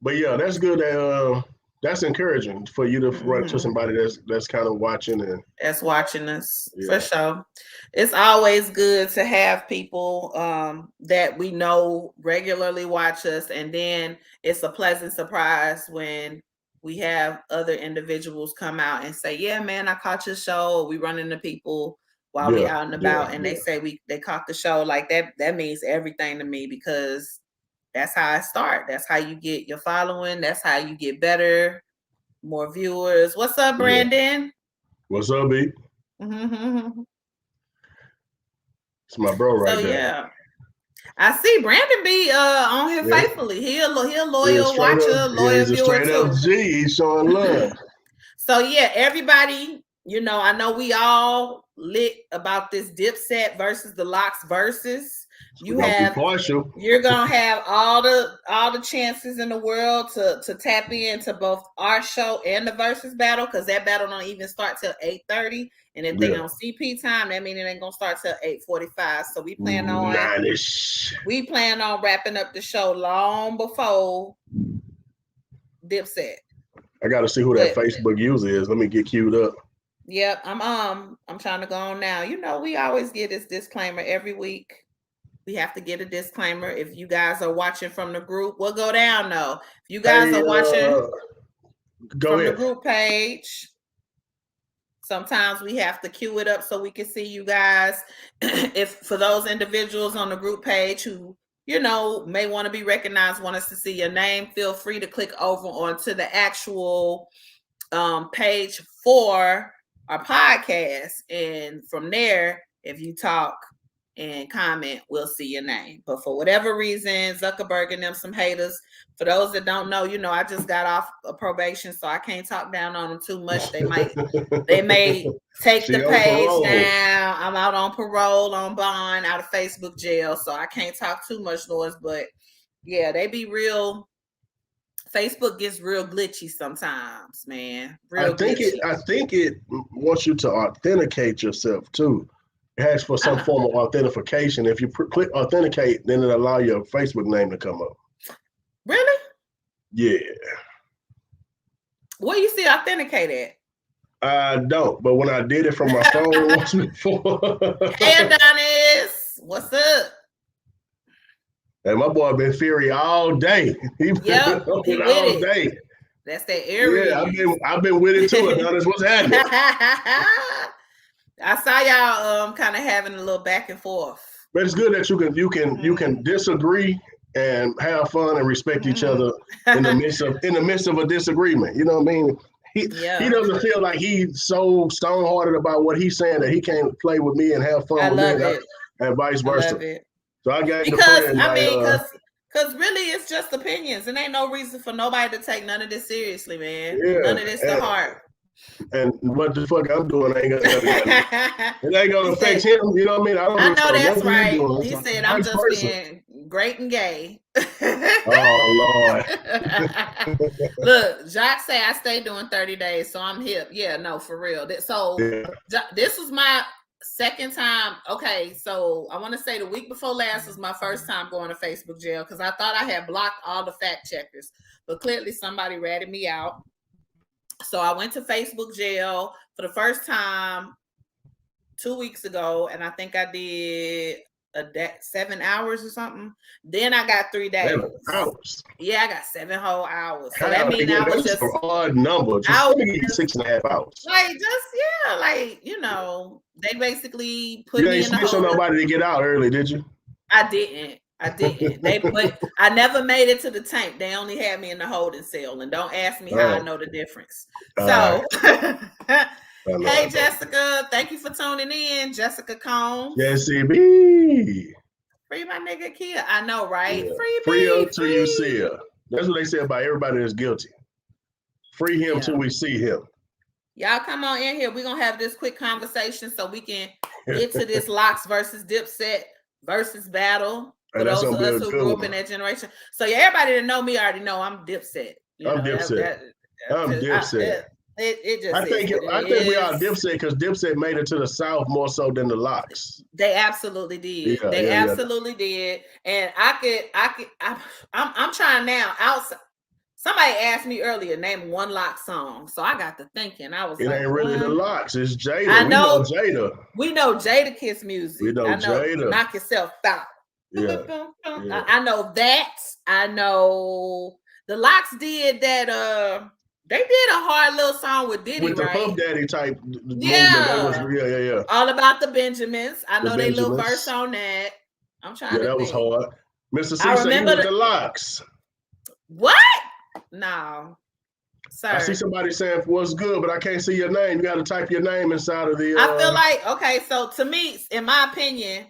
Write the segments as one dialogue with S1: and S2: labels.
S1: But yeah, that's good. That's encouraging for you to run to somebody that's kind of watching and
S2: that's watching us for sure. It's always good to have people that we know regularly watch us, and then it's a pleasant surprise when we have other individuals come out and say, "Yeah, man, I caught your show." We run into people while we out and about, and they say they caught the show. Like that. That means everything to me because that's how I start. That's how you get your following. That's how you get better, more viewers. What's up, Brandon?
S1: What's up, B?
S2: Mm-hmm.
S1: It's my bro right there.
S2: Yeah, I see Brandon be on here faithfully. He a loyal watcher, loyal viewer too.
S1: He's showing love.
S2: So yeah, everybody, I know we all lit about this Dipset versus the Locks versus. You're gonna have all the chances in the world to tap into both our show and the versus battle, because that battle don't even start till 8:30. And if they on CP time, that means it ain't gonna start till 8:45. So we plan on wrapping up the show long before Dipset.
S1: I gotta see who that Facebook user is. Let me get queued up.
S2: Yep, I'm trying to go on now. We always get this disclaimer every week. We have to get a disclaimer. If you guys are watching from the group, we'll go down though. If you guys are watching from the group page, sometimes we have to queue it up so we can see you guys. If for those individuals on the group page who may want to be recognized, want us to see your name, feel free to click over onto the actual page for our podcast, and from there, if you talk and comment, we'll see your name. But for whatever reason, Zuckerberg and them some haters. For those that don't know, I just got off a probation, so I can't talk down on them too much. They may take the page down. I'm out on parole, on bond, out of Facebook jail, so I can't talk too much noise. But yeah, they be real. Facebook gets real glitchy sometimes, man.
S1: I think it wants you to authenticate yourself too. It asks for some form of authentication. If you click authenticate, then it allow your Facebook name to come up.
S2: Really?
S1: Yeah.
S2: Where you see authenticate at?
S1: I don't, but when I did it from my phone once before.
S2: Hey, Adonis, what's up?
S1: Hey, my boy been Fury all day. He been all day.
S2: That's that area.
S1: Yeah, I've been with it too. Adonis, what's happening?
S2: I saw y'all kind of having a little back and forth.
S1: But it's good that you can disagree and have fun and respect each other in the midst of a disagreement. You know what I mean? He doesn't feel like he's so stone-hearted about what he's saying that he can't play with me and have fun with me and vice versa.
S2: I love it.
S1: So I got
S2: because really it's just opinions, and ain't no reason for nobody to take none of this seriously, man. None of this to heart.
S1: And what the fuck I'm doing ain't gonna it ain't gonna affect him. You know what I mean?
S2: I know that's right. He said I'm just being great and gay.
S1: Oh Lord.
S2: Look, Jacques say I stay doing 30 days, so I'm hip. Yeah, no, for real. So this was my second time. Okay, so I want to say the week before last was my first time going to Facebook jail, because I thought I had blocked all the fact checkers, but clearly somebody ratted me out. So I went to Facebook jail for the first time 2 weeks ago, and I think I did 7 hours or something. Then I got 3 days.
S1: 7 hours.
S2: Yeah, I got 7 whole hours. So that means I was just
S1: an odd number. Just 6.5 hours.
S2: They basically put me in the hole. You
S1: didn't nobody to get out early, did you?
S2: I didn't. But I never made it to the tank. They only had me in the holding cell, and don't ask me how I know the difference. So, hey Jessica, thank you for tuning in, Jessica Combs.
S1: JCB.
S2: Free my nigga Kia. I know, right? Yeah.
S1: Free him till you see her. That's what they say about everybody that's guilty. Free him till we see him.
S2: Y'all come on in here. We're gonna have this quick conversation so we can get to this Locks versus Dipset versus battle. For those of us who grew up in that generation. So yeah, everybody that know me already know I'm Dipset.
S1: I'm Dipset. I'm Dipset.
S2: It just
S1: I think we are Dipset because Dipset made it to the South more so than the Locks.
S2: They absolutely did. They absolutely did. And I'm trying now. Outside, somebody asked me earlier, name one Lock song. So I got to thinking. I was
S1: it
S2: like,
S1: ain't really the Locks. It's Jada.
S2: I know
S1: Jada.
S2: We know Jadakiss music.
S1: We know Jada.
S2: Knock Yourself Out.
S1: Yeah.
S2: I know that. I know the Locks did that. They did a hard little song with Diddy,
S1: with the
S2: right?
S1: Puff Daddy type.
S2: Yeah.
S1: Yeah.
S2: All About the Benjamins. I know they little verse on that. I'm trying to think.
S1: Yeah, that was hard. Mr. C
S2: I
S1: said he
S2: remember
S1: was the Locks.
S2: What? No. Sir.
S1: I see somebody saying what's good, but I can't see your name. You got to type your name inside of the.
S2: I feel like, okay, so to me, in my opinion,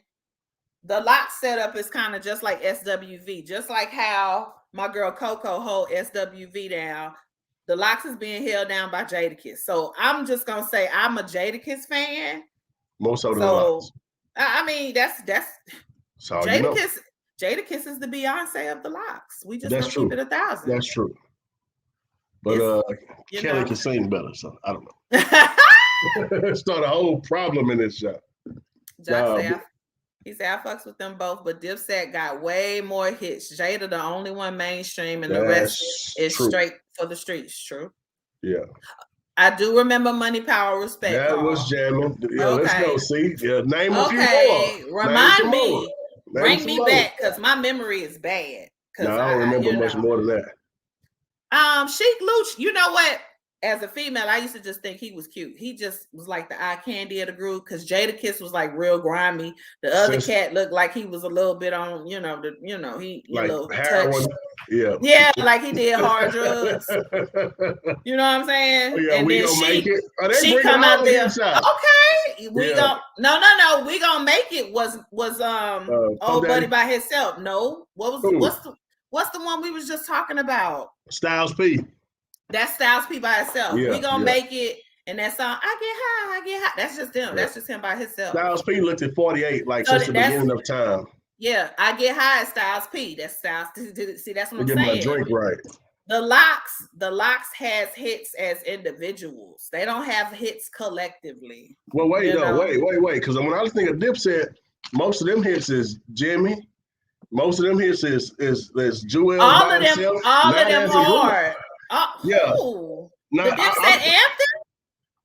S2: the Lock setup is kind of just like SWV, just like how my girl Coco hold SWV down. The Locks is being held down by Jadakiss. So I'm just gonna say I'm a Jadakiss fan.
S1: More so than the Locks.
S2: I mean, that's
S1: so
S2: Jadakiss. You know. Jadakiss is the Beyonce of the Locks. We just gonna keep it 1,000.
S1: That's true. But Kelly can sing better, so I don't know. Start a whole problem in this shot.
S2: He said I fucks with them both, but Dipset got way more hits. Jada the only one mainstream, and the rest is straight for the streets. True.
S1: Yeah.
S2: I do remember Money, Power, Respect.
S1: That was jamming. Yeah, let's go. See, name a few more.
S2: Remind me. Bring me back, because my memory is bad.
S1: No, I don't remember much more than that.
S2: Sheik Luch, you know what? As a female, I used to just think he was cute. He just was like the eye candy of the group, because Jadakiss was like real grimy. The other cat looked like he was a little bit on, he
S1: like
S2: a little
S1: heroin.
S2: touch.
S1: Yeah,
S2: like he did hard drugs. You know what I'm saying?
S1: Oh, yeah,
S2: and
S1: we
S2: then
S1: gonna make it.
S2: She come out there. Okay, we gonna no. We gonna make it. Was old buddy by himself? No. What's the one we was just talking about?
S1: Styles P.
S2: That's Styles P by itself.
S1: Yeah,
S2: we gonna make it. And that song, I get high. That's just them. Yeah. That's just him by himself.
S1: Styles P looked at 48 since the beginning of time.
S2: Yeah, I get high at Styles P. That's Styles. See, that's what I'm saying.
S1: Get my drink right.
S2: The Locks has hits as individuals. They don't have hits collectively.
S1: Well, wait, because when I was thinking of Dipset, most of them hits is Jimmy. Most of them hits is Jewel.
S2: All of them hard.
S1: Yeah.
S2: The Dipset anthem.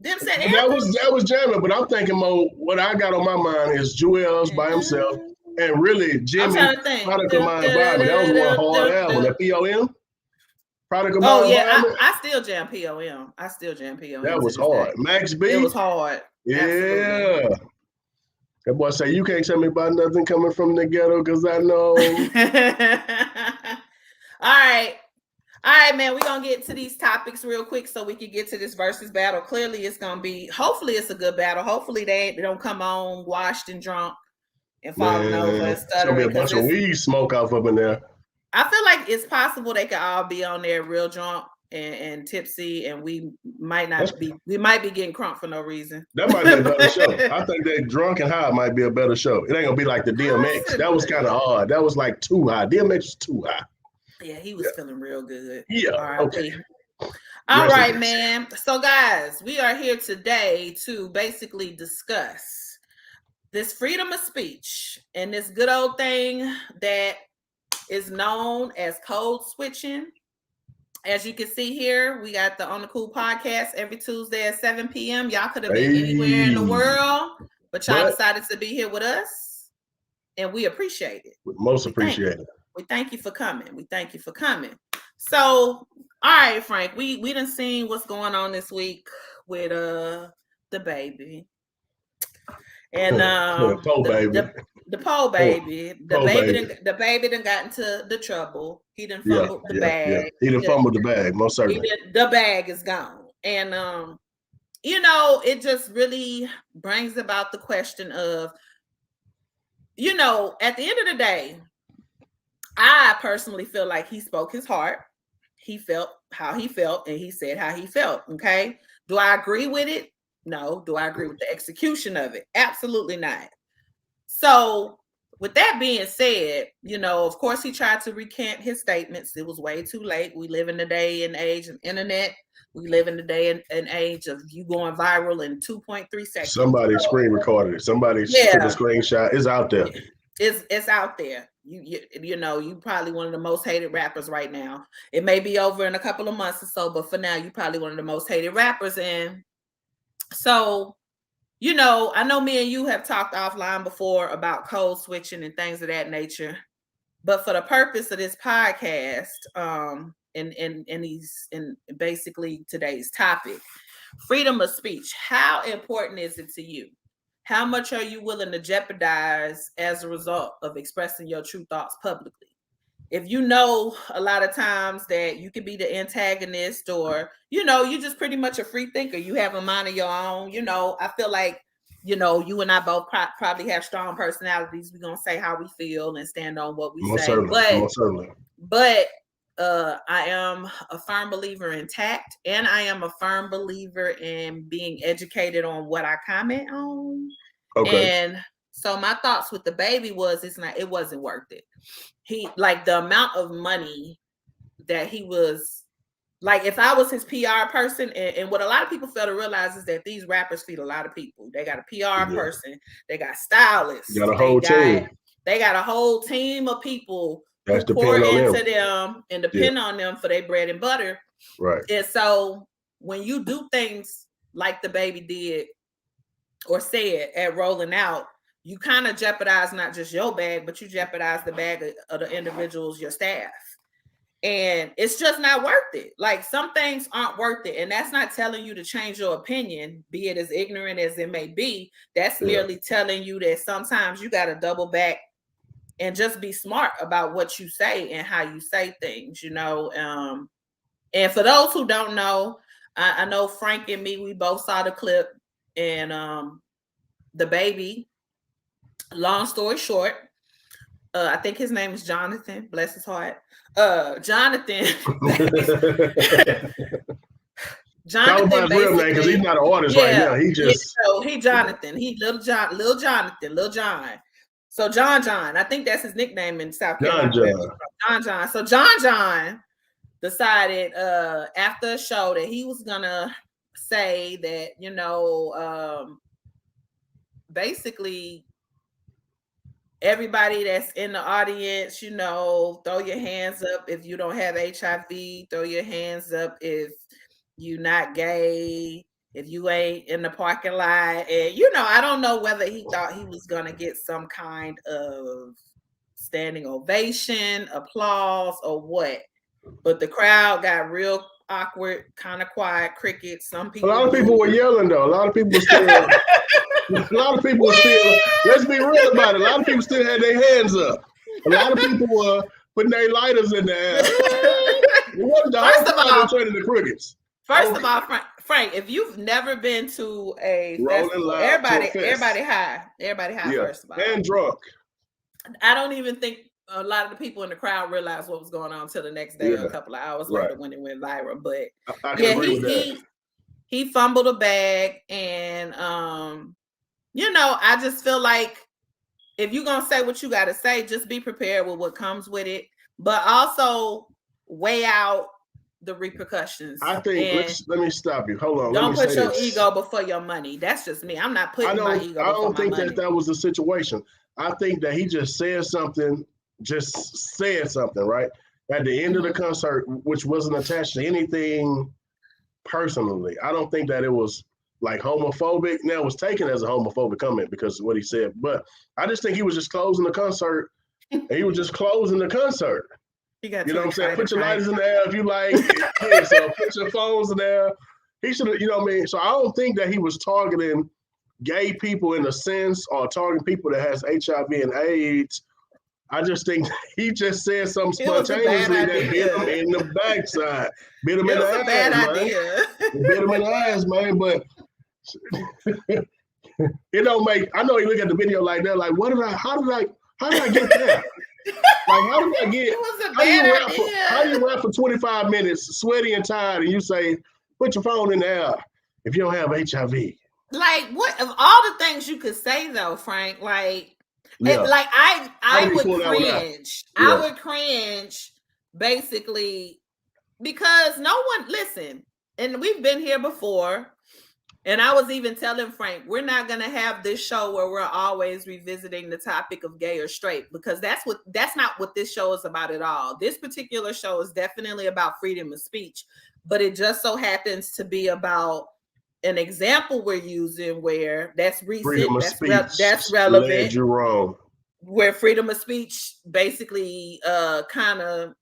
S2: Dipset anthem.
S1: That was jamming, but I'm thinking more. What I got on my mind is Jewel's by himself, and really Jimmy. Product of My Environment. That was one hard album. That POM. Product of My Environment.
S2: I still jam POM.
S1: That was hard. Max B.
S2: It was hard.
S1: Yeah.
S2: Absolutely.
S1: That boy say, you can't tell me about nothing coming from the ghetto because I know.
S2: All right, man. We're going to get to these topics real quick so we can get to this versus battle. Clearly, it's going to be, hopefully it's a good battle. Hopefully they don't come on washed and drunk and falling over and stuttering.
S1: There's going to be a bunch of weed smoke off up in there.
S2: I feel like it's possible they could all be on there real drunk and tipsy, and we might be getting crunk for no reason.
S1: That might be a better show. I think that drunk and high might be a better show. It ain't gonna be like the DMX. That was kind of hard. That was like too high. DMX was too high.
S2: Yeah, he was feeling real good.
S1: Yeah. Okay.
S2: All right, man. So guys, we are here today to basically discuss this freedom of speech and this good old thing that is known as code switching. As you can see here, we got the On the Cool podcast every Tuesday at 7 p.m. Y'all could have been anywhere in the world, but y'all decided to be here with us, and we appreciate it.
S1: Most appreciate it.
S2: We thank you for coming. So, all right, Frank, we done seen what's going on this week with the baby. And the pole baby. The baby done got into the trouble. He done fumbled the bag.
S1: Yeah. He done fumbled the bag, most certainly.
S2: The bag is gone. And it just really brings about the question of, at the end of the day, I personally feel like he spoke his heart. He felt how he felt, and he said how he felt. Okay. Do I agree with it? No. Do I agree with the execution of it? Absolutely not. So with that being said, you know, of course, he tried to recant his statements. It was way too late. We live in the day and age of internet. We live in the day and age of you going viral in 2.3 seconds.
S1: Somebody screen recorded it. Somebody took a screenshot. It's out there.
S2: It's out there. You know, you probably one of the most hated rappers right now. It may be over in a couple of months or so, but for now, you probably one of the most hated rappers. And so, you know, I know me and you have talked offline before about code switching and things of that nature. But for the purpose of this podcast, in basically today's topic, freedom of speech, how important is it to you? How much are you willing to jeopardize as a result of expressing your true thoughts publicly? If you know a lot of times that you could be the antagonist, or, you know, you just pretty much a free thinker, you have a mind of your own, you know, I feel like, you know, you and I both probably have strong personalities. We're going to say how we feel and stand on what we
S1: most
S2: say.
S1: Certainly.
S2: But I am a firm believer in tact, and I am a firm believer in being educated on what I comment on. Okay. And so my thoughts with the baby was it wasn't worth it. He, like, the amount of money that he was, like, if I was his PR person, and what a lot of people fail to realize is that these rappers feed a lot of people. They got a PR person, they got stylists,
S1: got a whole team.
S2: They got a whole team of people who pour into them and depend on them for their bread and butter. Right. And so when you do things like the baby did or said at Rolling Out, you kind of jeopardize not just your bag, but you jeopardize the bag of the individuals, your staff. And it's just not worth it. Like, some things aren't worth it. And that's not telling you to change your opinion, be it as ignorant as it may be. That's merely telling you that sometimes you got to double back and just be smart about what you say and how you say things, you know. And for those who don't know, I know Frank and me, we both saw the clip, and the baby, long story short, I think his name is Jonathan, bless his heart. Jonathan. Jonathan,
S1: his real name, because he's not an artist right now. He just
S2: he Jonathan. He little Jonathan, Lil John. So John, I think that's his nickname in South Carolina. John. So John decided after a show that he was gonna say that, you know, basically everybody that's in the audience, you know, throw your hands up if you don't have HIV, throw your hands up if you're not gay, if you ain't in the parking lot. And, you know, I don't know whether he thought he was going to get some kind of standing ovation, applause, or what. But the crowd got real awkward, kind of quiet, crickets. Some people.
S1: A lot of people were yelling, though. A lot of people were still. Let's be real about it. A lot of people still had their hands up. A lot of people were putting their lighters in the air. First of all, the crickets.
S2: First of all, Frank, if you've never been to a festival, everybody high. First of all,
S1: and drunk.
S2: I don't even think a lot of the people in the crowd realized what was going on until the next day or a couple of hours later when it went viral. But he fumbled a bag, and you know, I just feel like if you're gonna say what you gotta say, just be prepared with what comes with it, but also weigh out the repercussions.
S1: I think let me stop you. Hold on.
S2: Don't put your ego before your money. That's just me. I'm not putting my ego before my money. I don't think
S1: that was the situation. I think that he just said something, right? At the end of the concert, which wasn't attached to anything personally. I don't think that it was like homophobic. Now, it was taken as a homophobic comment because of what he said. But I just think he was just closing the concert. And he was just closing the concert. You know what I'm saying? Put your lighters in the air if you like. So put your phones in there. He should have, you know what I mean? So I don't think that he was targeting gay people in a sense, or targeting people that has HIV and AIDS. I just think he just said something spontaneously that bit him in the backside. Bit him in the ass, man. Bit him in the ass, man. But it don't make, I know you look at the video like that, like, how did I get that? Like, how did I get?
S2: It was a bad idea.
S1: How do you rap for 25 minutes, sweaty and tired, and you say, put your phone in the air if you don't have HIV?
S2: Like, what of all the things you could say though, Frank? Like, Like I would cringe. I would cringe basically because no one listen, and we've been here before. And I was even telling Frank, we're not going to have this show where we're always revisiting the topic of gay or straight, because that's not what this show is about at all. This particular show is definitely about freedom of speech, but it just so happens to be about an example we're using where that's recent, that's relevant.
S1: Led you wrong.
S2: Where freedom of speech basically kind of,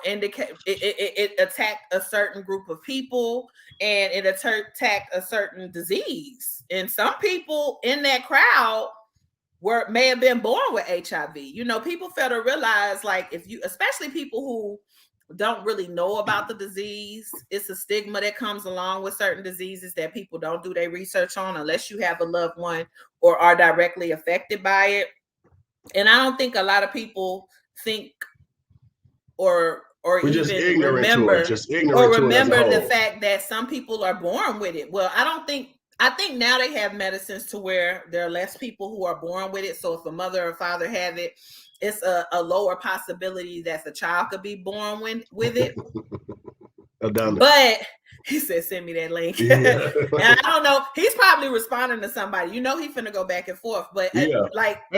S2: indicate it attacked a certain group of people, and it attacked a certain disease. And some people in that crowd may have been born with HIV. People fail to realize, like, especially people who don't really know about the disease, it's a stigma that comes along with certain diseases that people don't do their research on unless you have a loved one or are directly affected by it. And I don't think a lot of people think or even remember the fact that some people are born with it. Well, I think now they have medicines to where there are less people who are born with it. So if a mother or father have it, it's a lower possibility that the child could be born with it. But he said, send me that link. Yeah. And I don't know. He's probably responding to somebody. He finna go back and forth. But
S1: but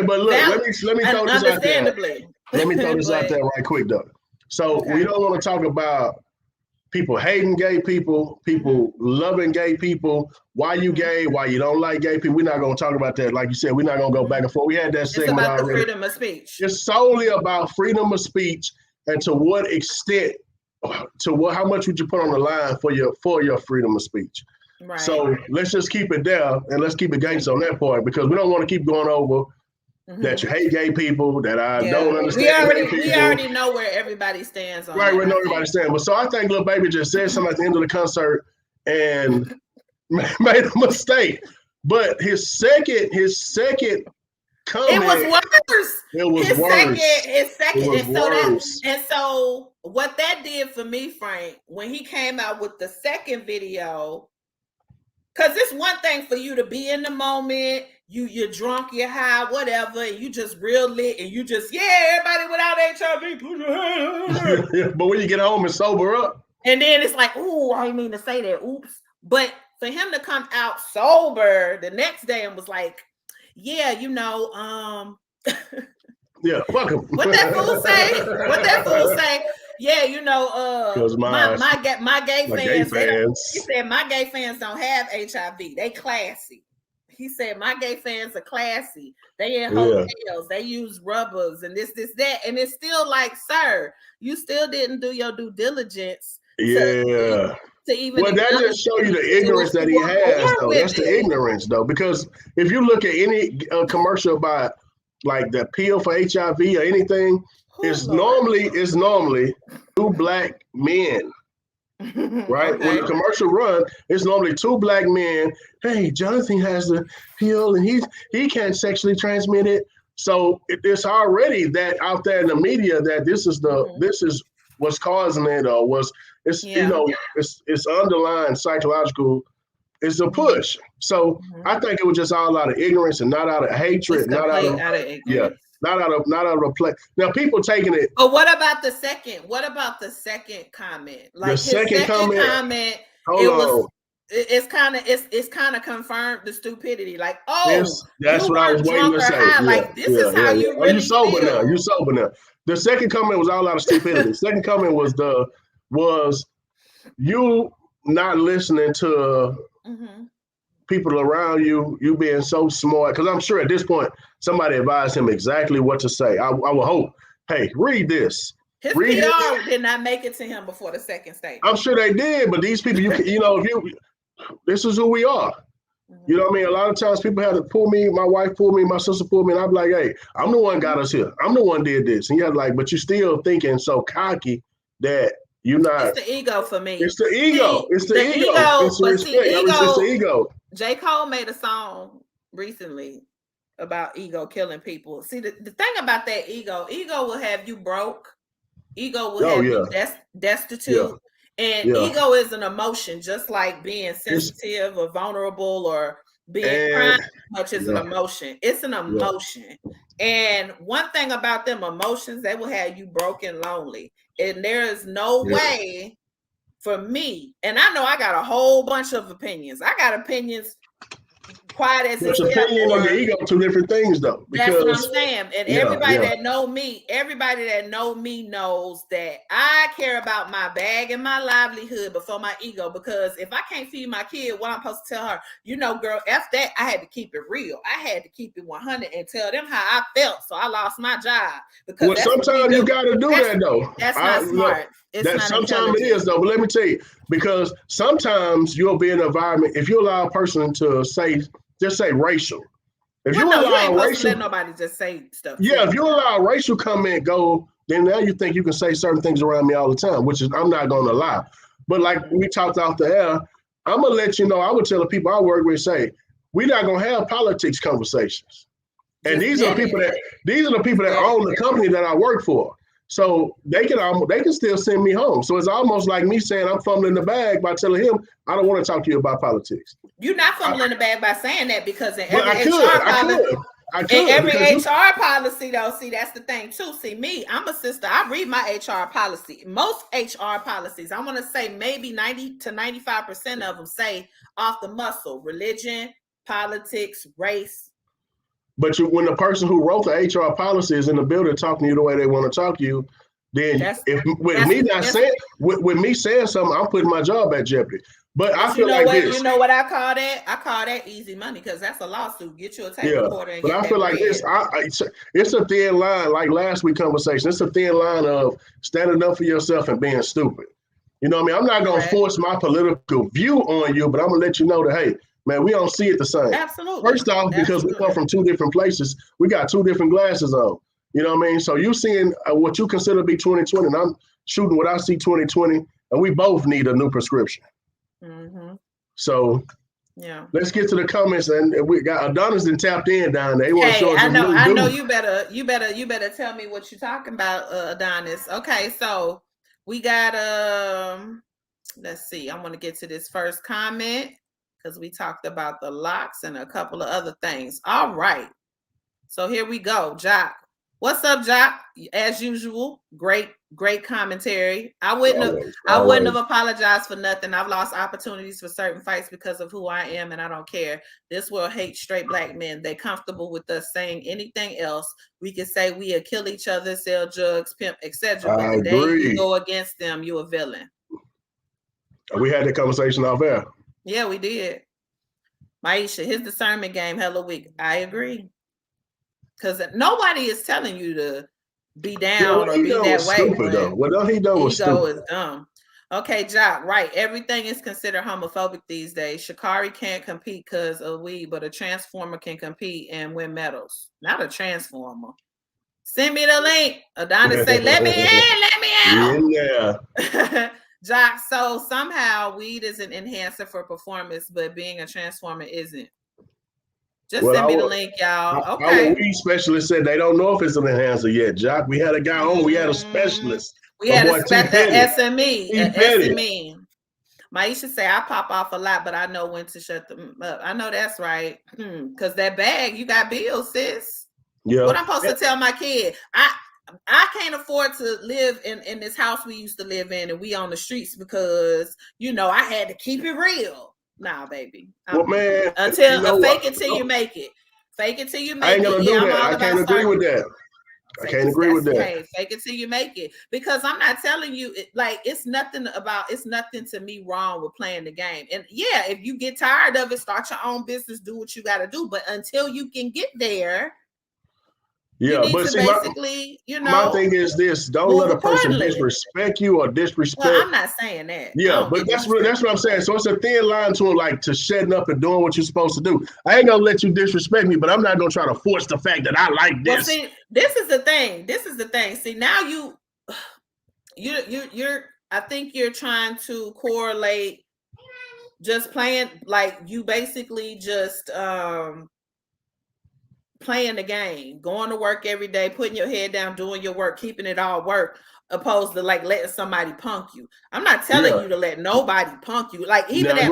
S1: look, let me throw this out there. Let me throw this out there right quick though. So we don't want to talk about people hating gay people, people loving gay people, why you gay, why you don't like gay people. We're not going to talk about that. Like you said, we're not going to go back and forth. We had that segment already. It's about the
S2: freedom of speech.
S1: It's solely about freedom of speech, and to what extent, how much would you put on the line for your freedom of speech. Right. So let's just keep it there, and let's keep it gangster on that part, because we don't want to keep going over that you hate gay people, that I don't understand.
S2: We already know where everybody stands on.
S1: Right, we know everybody stands. But so I think Lil Baby just said something at the end of the concert and made a mistake. But his second comment,
S2: it was worse.
S1: It was worse.
S2: And so what that did for me, Frank, when he came out with the second video, because it's one thing for you to be in the moment, you're drunk, you're high, whatever, and you just real lit, and you just, everybody without HIV, put your hand up.
S1: But when you get home and sober up,
S2: and then it's like, ooh, I didn't mean to say that, oops. But for him to come out sober the next day and was like, yeah,
S1: fuck him.
S2: What that fool say? Yeah, my gay fans. He said my gay fans don't have HIV. They classy. He said my gay fans are classy. They in hotels. They use rubbers and this, that, and it's still like, sir, you still didn't do your due diligence.
S1: Yeah.
S2: To even
S1: that just show you the ignorance that he has, though. That's the ignorance, though, because if you look at any commercial about like the pill for HIV or anything, it's normally two black men. Right? Okay. When the commercial run, it's normally two black men. Hey, Jonathan has the pill and he can't sexually transmit it. So it's already that out there in the media that this is what's causing it, or it's underlying psychological. It's a push. So I think it was just all out of ignorance and not out of hatred, not out of ignorance. Not out of play. Now people taking it.
S2: But what about the second? What about the second comment? Like
S1: the second comment.
S2: It's kind of confirmed the stupidity. Like,
S1: that's what I was waiting to say.
S2: Like this is how you really
S1: you sober now. You sober now. The second comment was all out of stupidity. Second comment was you not listening to people around you being so smart. Because I'm sure at this point somebody advised him exactly what to say. I would hope. Hey, read this.
S2: His PR did not make it to him before the second statement.
S1: I'm sure they did, but these people, this is who we are. You know what I mean? A lot of times people have to pull me, my wife pulled me, my sister pulled me, and I'm like, hey, I'm the one got us here. I'm the one did this. And you're like, but you're still thinking so cocky that you're not.
S2: It's the ego for me.
S1: It's the ego. It's the ego. It's the respect. It's the ego.
S2: J. Cole made a song recently about ego killing people. See, the thing about that ego will have you broke. Ego will have you destitute. Yeah. And ego is an emotion, just like being sensitive or vulnerable or Being crying much is an emotion. It's an emotion. And one thing about them emotions, they will have you broken lonely. And there is no way for me. And I know I got a whole bunch of opinions. I got opinions quiet as
S1: it's opinion or your ego, two different things though.
S2: That's what I'm saying. And everybody that know me knows that I care about my bag and my livelihood before my ego. Because if I can't feed my kid, what I'm supposed to tell her, girl, F that. I had to keep it real. I had to keep it 100 and tell them how I felt. So I lost my job. Because
S1: sometimes you got to do that though.
S2: That's not smart.
S1: Sometimes it is though. But let me tell you, because sometimes you'll be in an environment, if you allow a person to just say racial. If you allow racial,
S2: let nobody just say stuff.
S1: Yeah, if you allow racial comment go, then now you think you can say certain things around me all the time, which is I'm not going to lie. But like we talked off the air, I'm gonna let you know. I would tell the people I work with, say we're not gonna have politics conversations. And these are the people that own the company that I work for. So they can still send me home. So it's almost like me saying I'm fumbling the bag by telling him I don't want to talk to you about politics.
S2: You're not fumbling the bag by saying that, because in every HR policy, though, see, that's the thing too. See, me, I'm a sister. I read my HR policy. Most HR policies, I want to say maybe 90 to 95% of them say off the muscle: religion, politics, race.
S1: But when the person who wrote the HR policy is in the building talking to you the way they want to talk to you, then with me saying something, I'm putting my job at jeopardy. But I feel like this.
S2: You know what I call that? I call that easy money, because that's a lawsuit. Get you a tape recorder. And
S1: but I feel like this. It's a thin line. Like last week's conversation, it's a thin line of standing up for yourself and being stupid. You know what I mean? I'm not going to force my political view on you, but I'm going to let you know that, hey, man, we don't see it the same.
S2: Absolutely.
S1: First off, because we come from two different places, we got two different glasses on. You know what I mean? So you seeing what you consider to be 2020, and I'm shooting what I see 2020, and we both need a new prescription. Mm-hmm. So let's get to the comments, and we got Adonis and tapped in down there.
S2: I know you better tell me what you're talking about, Adonis. Okay, so we got let's see. I want to get to this first comment, because we talked about the locks and a couple of other things. All right. So here we go. Jock. What's up, Jock? As usual, great commentary. I wouldn't have apologized for nothing. I've lost opportunities for certain fights because of who I am, and I don't care. This world hates straight black men. They comfortable with us saying anything else. We can say we'll kill each other, sell drugs, pimp, etc. But the day you go against them, you're a villain.
S1: We had that conversation off air.
S2: Yeah, we did. Maisha, his discernment game hella weak. I agree. Because nobody is telling you to be down or be that way.
S1: Stupid, though. What he done was stupid.
S2: Ego is dumb. Okay, Jock, right. Everything is considered homophobic these days. Sha'Carri can't compete because of weed, but a transformer can compete and win medals. Not a transformer. Send me the link. Adonis say, let me in, let me out. Jock, so somehow weed is an enhancer for performance, but being a transformer isn't. Just send me the link, y'all. Okay.
S1: Our weed specialist said they don't know if it's an enhancer yet, Jock. We had a guy on. We had a specialist.
S2: We had a SME. SME. Maisha say I pop off a lot, but I know when to shut them up. I know that's right. Because that bag, you got bills, sis. Yeah. What I'm supposed to tell my kid? I can't afford to live in this house we used to live in, and we on the streets because I had to keep it real. Nah, baby.
S1: Man,
S2: fake it till you make it. Fake it till you make it.
S1: I ain't gonna do that. I can't agree with that. I can't agree with that.
S2: Hey, fake it till you make it. Because I'm not telling you, it's nothing to me wrong with playing the game. And yeah, if you get tired of it, start your own business, do what you got to do. But until you can get there, but see,
S1: my thing is this: don't let a person disrespect you or disrespect.
S2: Well, I'm not saying that.
S1: Yeah, but that's what I'm saying. So it's a thin line to shutting up and doing what you're supposed to do. I ain't gonna let you disrespect me, but I'm not gonna try to force the fact that I like this.
S2: Well, see, this is the thing. See, now you're. I think you're trying to correlate just playing, like you basically just playing the game, going to work every day, putting your head down, doing your work, keeping it all work, opposed to like letting somebody punk you. I'm not telling you to let nobody punk you. Like even at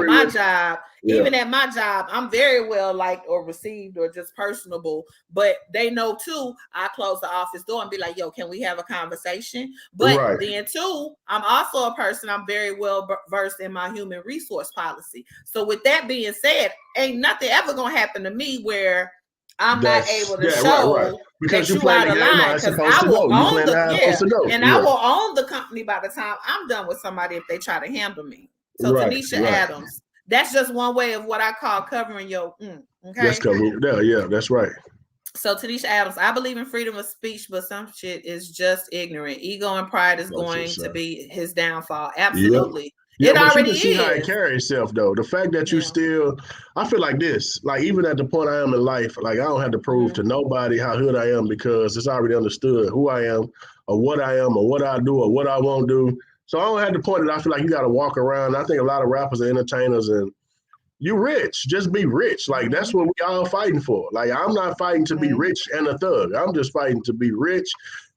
S2: my job, I'm very well liked or received or just personable. But they know too, I close the office door and be like, yo, can we have a conversation? But then too, I'm also a person, I'm very well versed in my human resource policy. So with that being said, ain't nothing ever gonna happen to me where I'm not able to show because you out of line, because I will own I will own the company by the time I'm done with somebody if they try to handle me. So Tanisha Adams, that's just one way of what I call covering your okay.
S1: That's covering. Yeah, that's right.
S2: So Tanisha Adams, I believe in freedom of speech, but some shit is just ignorant. Ego and pride is going to be his downfall. Absolutely.
S1: Yeah, it already is. You can see how it carries itself, though. The fact that you still, I feel like this, like even at the point I am in life, like I don't have to prove to nobody how good I am because it's already understood who I am or what I do or what I won't do. So I don't have to point it. I feel like you got to walk around. I think a lot of rappers are entertainers and you rich, just be rich. Like that's what we all fighting for. Like I'm not fighting to be rich and a thug. I'm just fighting to be rich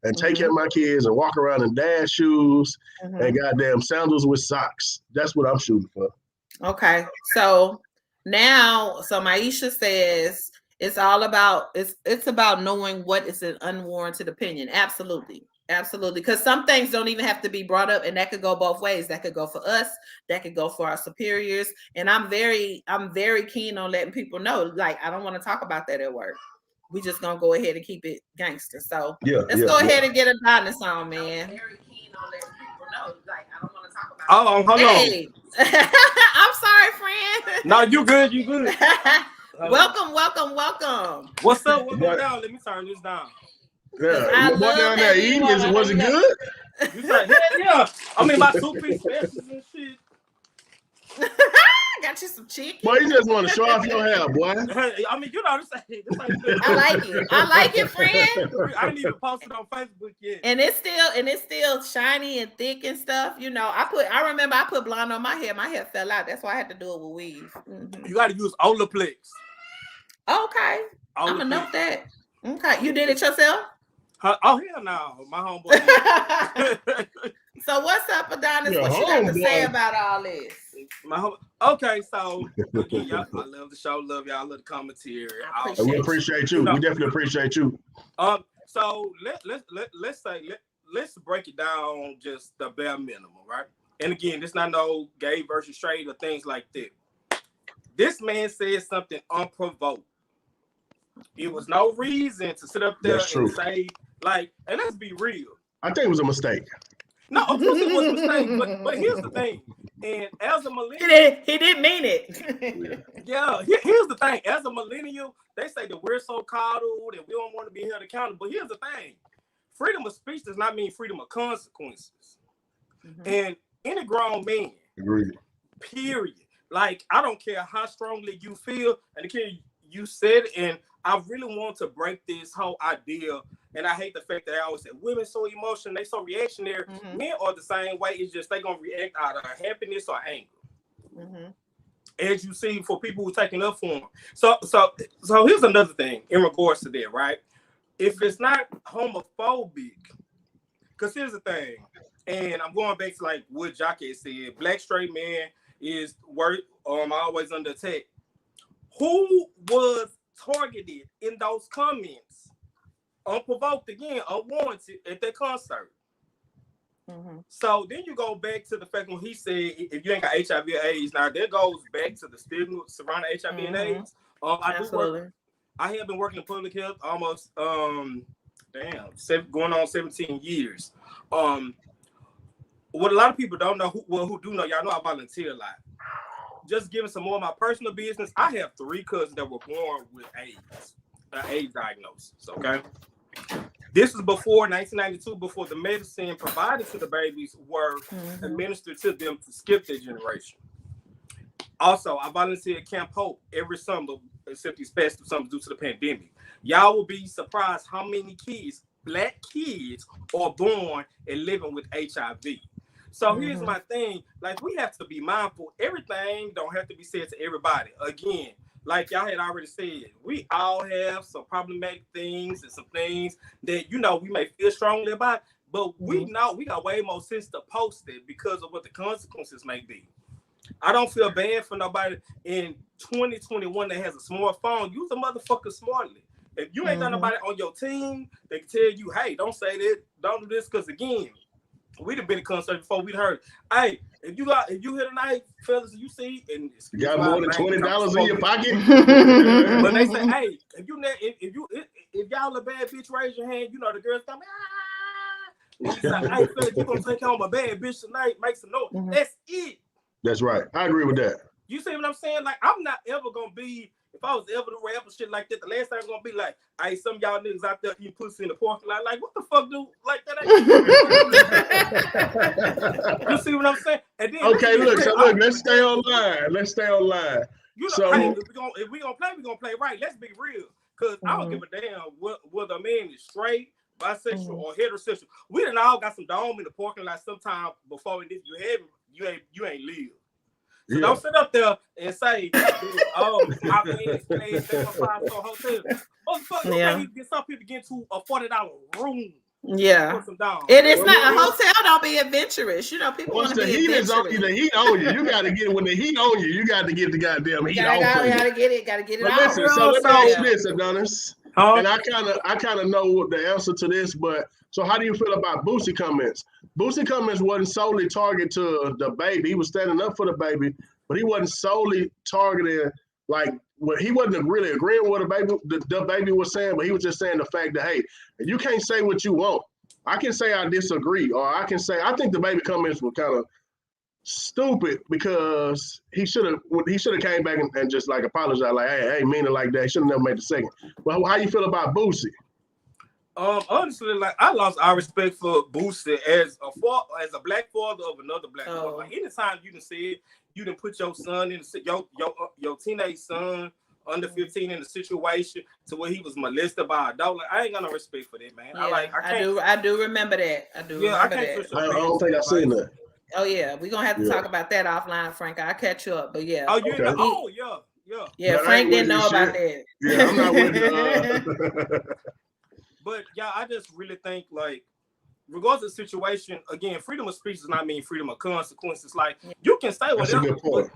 S1: and take care of my kids and walk around in dad shoes and goddamn sandals with socks. That's what I'm shooting for. Okay.
S2: So now, Maisha says it's all about, it's about knowing what is an unwarranted opinion. Absolutely. Absolutely. Because some things don't even have to be brought up, and that could go both ways. That could go for us, that could go for our superiors. And I'm very keen on letting people know, like, I don't want to talk about that at work. We just gonna go ahead and keep it gangster. So let's go ahead and get Adonis on, man. I'm very keen on letting people know, like, I don't want to talk about
S3: hold on.
S2: I'm sorry, friend.
S3: No, you good.
S2: Welcome.
S3: What's up? What's going down? Let me turn this down.
S1: Yeah, what down there eating? Was it good?
S3: Yeah. I mean, my 2-piece specials and shit.
S2: Got you some chicken.
S1: Boy, you just want to show off your hair, boy.
S3: I mean, you know, this ain't
S2: I like it, friend.
S3: I didn't even post it on Facebook yet.
S2: And it's still shiny and thick and stuff. You know, I remember I put blonde on my hair. My hair fell out. That's why I had to do it with weave.
S3: You got to use Olaplex.
S2: Okay. I'm gonna note that. Okay. You did it yourself?
S3: Oh, hell no. My homeboy.
S2: So what's up, Adonis? What you got to say about all this?
S3: Okay, so again, I love the show, love y'all, love the commentary.
S1: We appreciate you. We definitely appreciate you.
S3: So let's break it down just the bare minimum, right? And again, this not no gay versus straight or things like that. This man said something unprovoked. It was no reason to sit up there and say, like, and let's be real.
S1: I think it was a mistake.
S3: No, of course it was a mistake, but here's the thing. And as a millennial,
S2: he didn't mean it.
S3: Yeah, here's the thing. As a millennial, they say that we're so coddled and we don't want to be held accountable. But here's the thing: freedom of speech does not mean freedom of consequences. And any grown man, period. Like, I don't care how strongly you feel, and again, you said, and I really want to break this whole idea. And I hate the fact that I always say women so emotional, they so reactionary. Men are the same way. It's just they gonna react out of happiness or anger. As you see for people who are taking up for them. So here's another thing in regards to that, right? If it's not homophobic, because here's the thing, and I'm going back to like what Jock said, black straight man is always under attack. Who was targeted in those comments? Unprovoked again, unwarranted at that concert. So then you go back to the fact when he said, if you ain't got HIV or AIDS, now that goes back to the stigma surrounding HIV and AIDS. I have been working in public health almost going on 17 years. What a lot of people don't know, who do know, y'all know I volunteer a lot. Just giving some more of my personal business, I have 3 cousins that were born with AIDS, AIDS diagnosis, okay? This was before 1992, before the medicine provided to the babies were administered to them to skip their generation. Also, I volunteer at Camp Hope every summer, except these past 2 summers due to the pandemic. Y'all will be surprised how many kids, black kids, are born and living with HIV. So here's my thing, like, we have to be mindful. Everything don't have to be said to everybody. Again, like y'all had already said, we all have some problematic things and some things that, you know, we may feel strongly about. But we know we got way more sense to post it because of what the consequences may be. I don't feel bad for nobody in 2021 that has a smartphone. Use a motherfucker smartly. If you ain't got nobody on your team, they can tell you, hey, don't say that, don't do this, because again, we'd have been in concert before we'd heard, hey, if you here tonight, fellas, you see, and
S1: you got more than $20 in your pocket.
S3: But they say, hey, if y'all a bad bitch, raise your hand. You know the girls come, and you say, hey, fellas, you gonna take home a bad bitch tonight? Make some noise. That's it.
S1: That's right. I agree with that.
S3: You see what I'm saying? Like, I'm not ever gonna be. If I was ever to rap or shit like that, the last time I'm gonna be like, hey, some of y'all niggas out there eating pussy in the parking lot. Like, what the fuck, dude? Like that. You see what I'm saying? And then,
S1: okay, look, let's stay online. Let's stay online.
S3: You know,
S1: so,
S3: hey, if we gonna play right. Let's be real. Cause I don't give a damn whether a man is straight, bisexual, or heterosexual. We done all got some dome in the parking lot sometime before, and if you haven't, you ain't live. So don't sit up there and say, oh, I paid $5 hotel. Motherfucker, some people get to a $40 room.
S2: Yeah. It is not a hotel. Don't be adventurous. You know, people want to be adventurous.
S1: The heat on you. You got to get it when the heat on you. You got to get the goddamn heat on you.
S2: Gotta get it
S1: but
S2: out.
S1: Listen, so let me ask this, Adonis. And I kind of know the answer to this, but so how do you feel about Boosie comments? Boosie comments wasn't solely targeted to the baby. He was standing up for the baby, but he wasn't solely targeted he wasn't really agreeing with the baby was saying, but he was just saying the fact that, hey, you can't say what you want. I can say I disagree, or I can say I think the baby comments were kind of stupid because he should have came back and just like apologized, like, hey, mean it like that. He should have never made the second. Well, how you feel about Boosie?
S3: Honestly, like, I lost our respect for Boosie as a black father of another black father. Like, anytime you done said you done put your son in your teenage son under 15 in a situation to where he was molested by a dog, like, I ain't got no respect for that, man.
S2: Yeah, I do remember that. I
S1: don't think I've seen that.
S2: Oh yeah, we're gonna have to talk about that offline, Frank. I'll catch you up, but yeah.
S3: Oh, you know?
S2: Yeah, Frank didn't know about that.
S1: Yeah, I'm not with you.
S3: But yeah, I just really think, like, regardless of the situation, again, freedom of speech does not mean freedom of consequences. Like, you can say whatever, but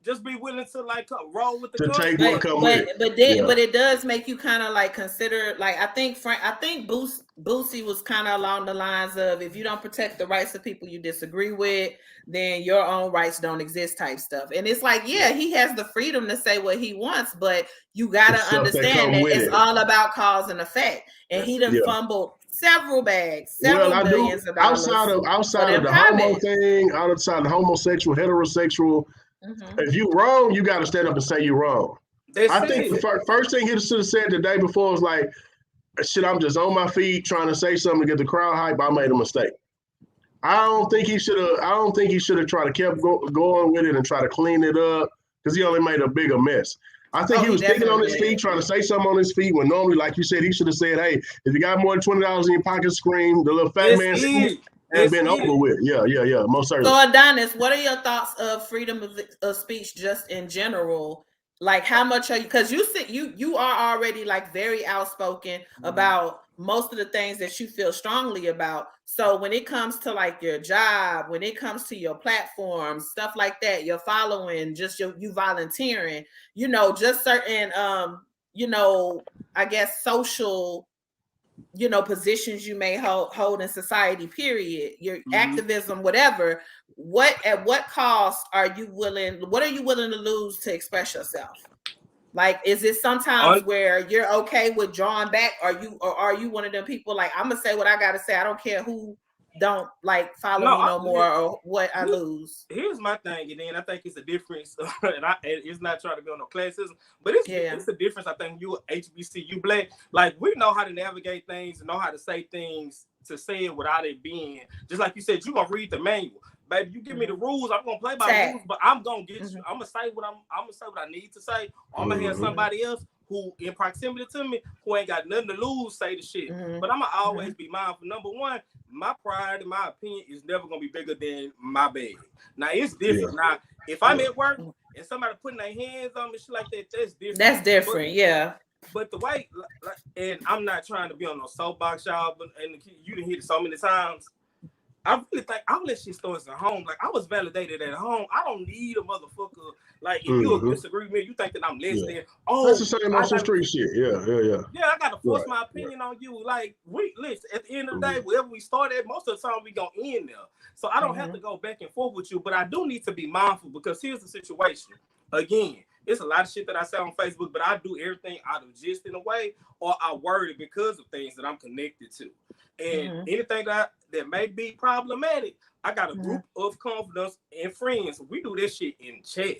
S3: just be willing to, like, roll with the consequences.
S2: But it does make you kind of like consider, like, I think Boosie was kind of along the lines of, if you don't protect the rights of people you disagree with, then your own rights don't exist type stuff. And it's like, yeah, he has the freedom to say what he wants, but you got to understand that it's all about cause and effect. And he done fumbled several bags, millions of dollars.
S1: Outside of the homo thing, outside the homosexual, heterosexual, if you wrong, you got to stand up and say you're wrong. I think the first thing he should have said the day before was like, shit, I'm just on my feet trying to say something to get the crowd hype. I made a mistake. I don't think he should have tried to kept going with it and try to clean it up, because he only made a bigger mess. I think he was thinking on his feet, trying to say something on his feet, when normally, like you said, he should have said, hey, if you got more than $20 in your pocket, scream. The little fat man and been over with. Yeah, most certainly.
S2: So Adonis, what are your thoughts of freedom of speech just in general? Like, how much are you, because you are already like very outspoken about most of the things that you feel strongly about. So when it comes to like your job, when it comes to your platforms, stuff like that, your following, just you volunteering, just certain I guess social positions you may hold in society, period, your activism, whatever, at what cost what are you willing to lose to express yourself? Like, is it sometimes where you're okay with drawing back? Are you one of them people like, I'm gonna say what I gotta say, I don't care who don't like follow me no more or what I lose?
S3: Here's my thing, and then I think it's a difference, and it's not trying to be on no classism, but it's a difference. I think you HBCU black, like, we know how to navigate things and know how to say things to say it without it being just like you said. You gonna read the manual, baby. You give me the rules, I'm gonna play by the rules, but I'm gonna get you. I'm gonna say what I need to say. I'm gonna have somebody else who in proximity to me, who ain't got nothing to lose, say the shit. But I'm gonna always be mindful. Number one, my pride and my opinion is never gonna be bigger than my bag. Now it's different. Now, if I'm at work and somebody putting their hands on me, shit like that, that's different.
S2: That's different,
S3: But the way, and I'm not trying to be on no soapbox, y'all, but and you didn't hear it so many times. I really think I'll let shit starts at home. Like I was validated at home. I don't need a motherfucker. Like if you disagree with me, you think that I'm less than. Oh,
S1: that's the same on some street shit. Yeah.
S3: Yeah, I gotta force my opinion on you. Like we listen. At the end of the day, wherever we start at, most of the time we gonna end there. So I don't have to go back and forth with you, but I do need to be mindful because here's the situation. Again, it's a lot of shit that I say on Facebook, but I do everything out of gist in a way, or I word it because of things that I'm connected to. And anything that may be problematic, I got a group of confidence and friends. We do this shit in chat.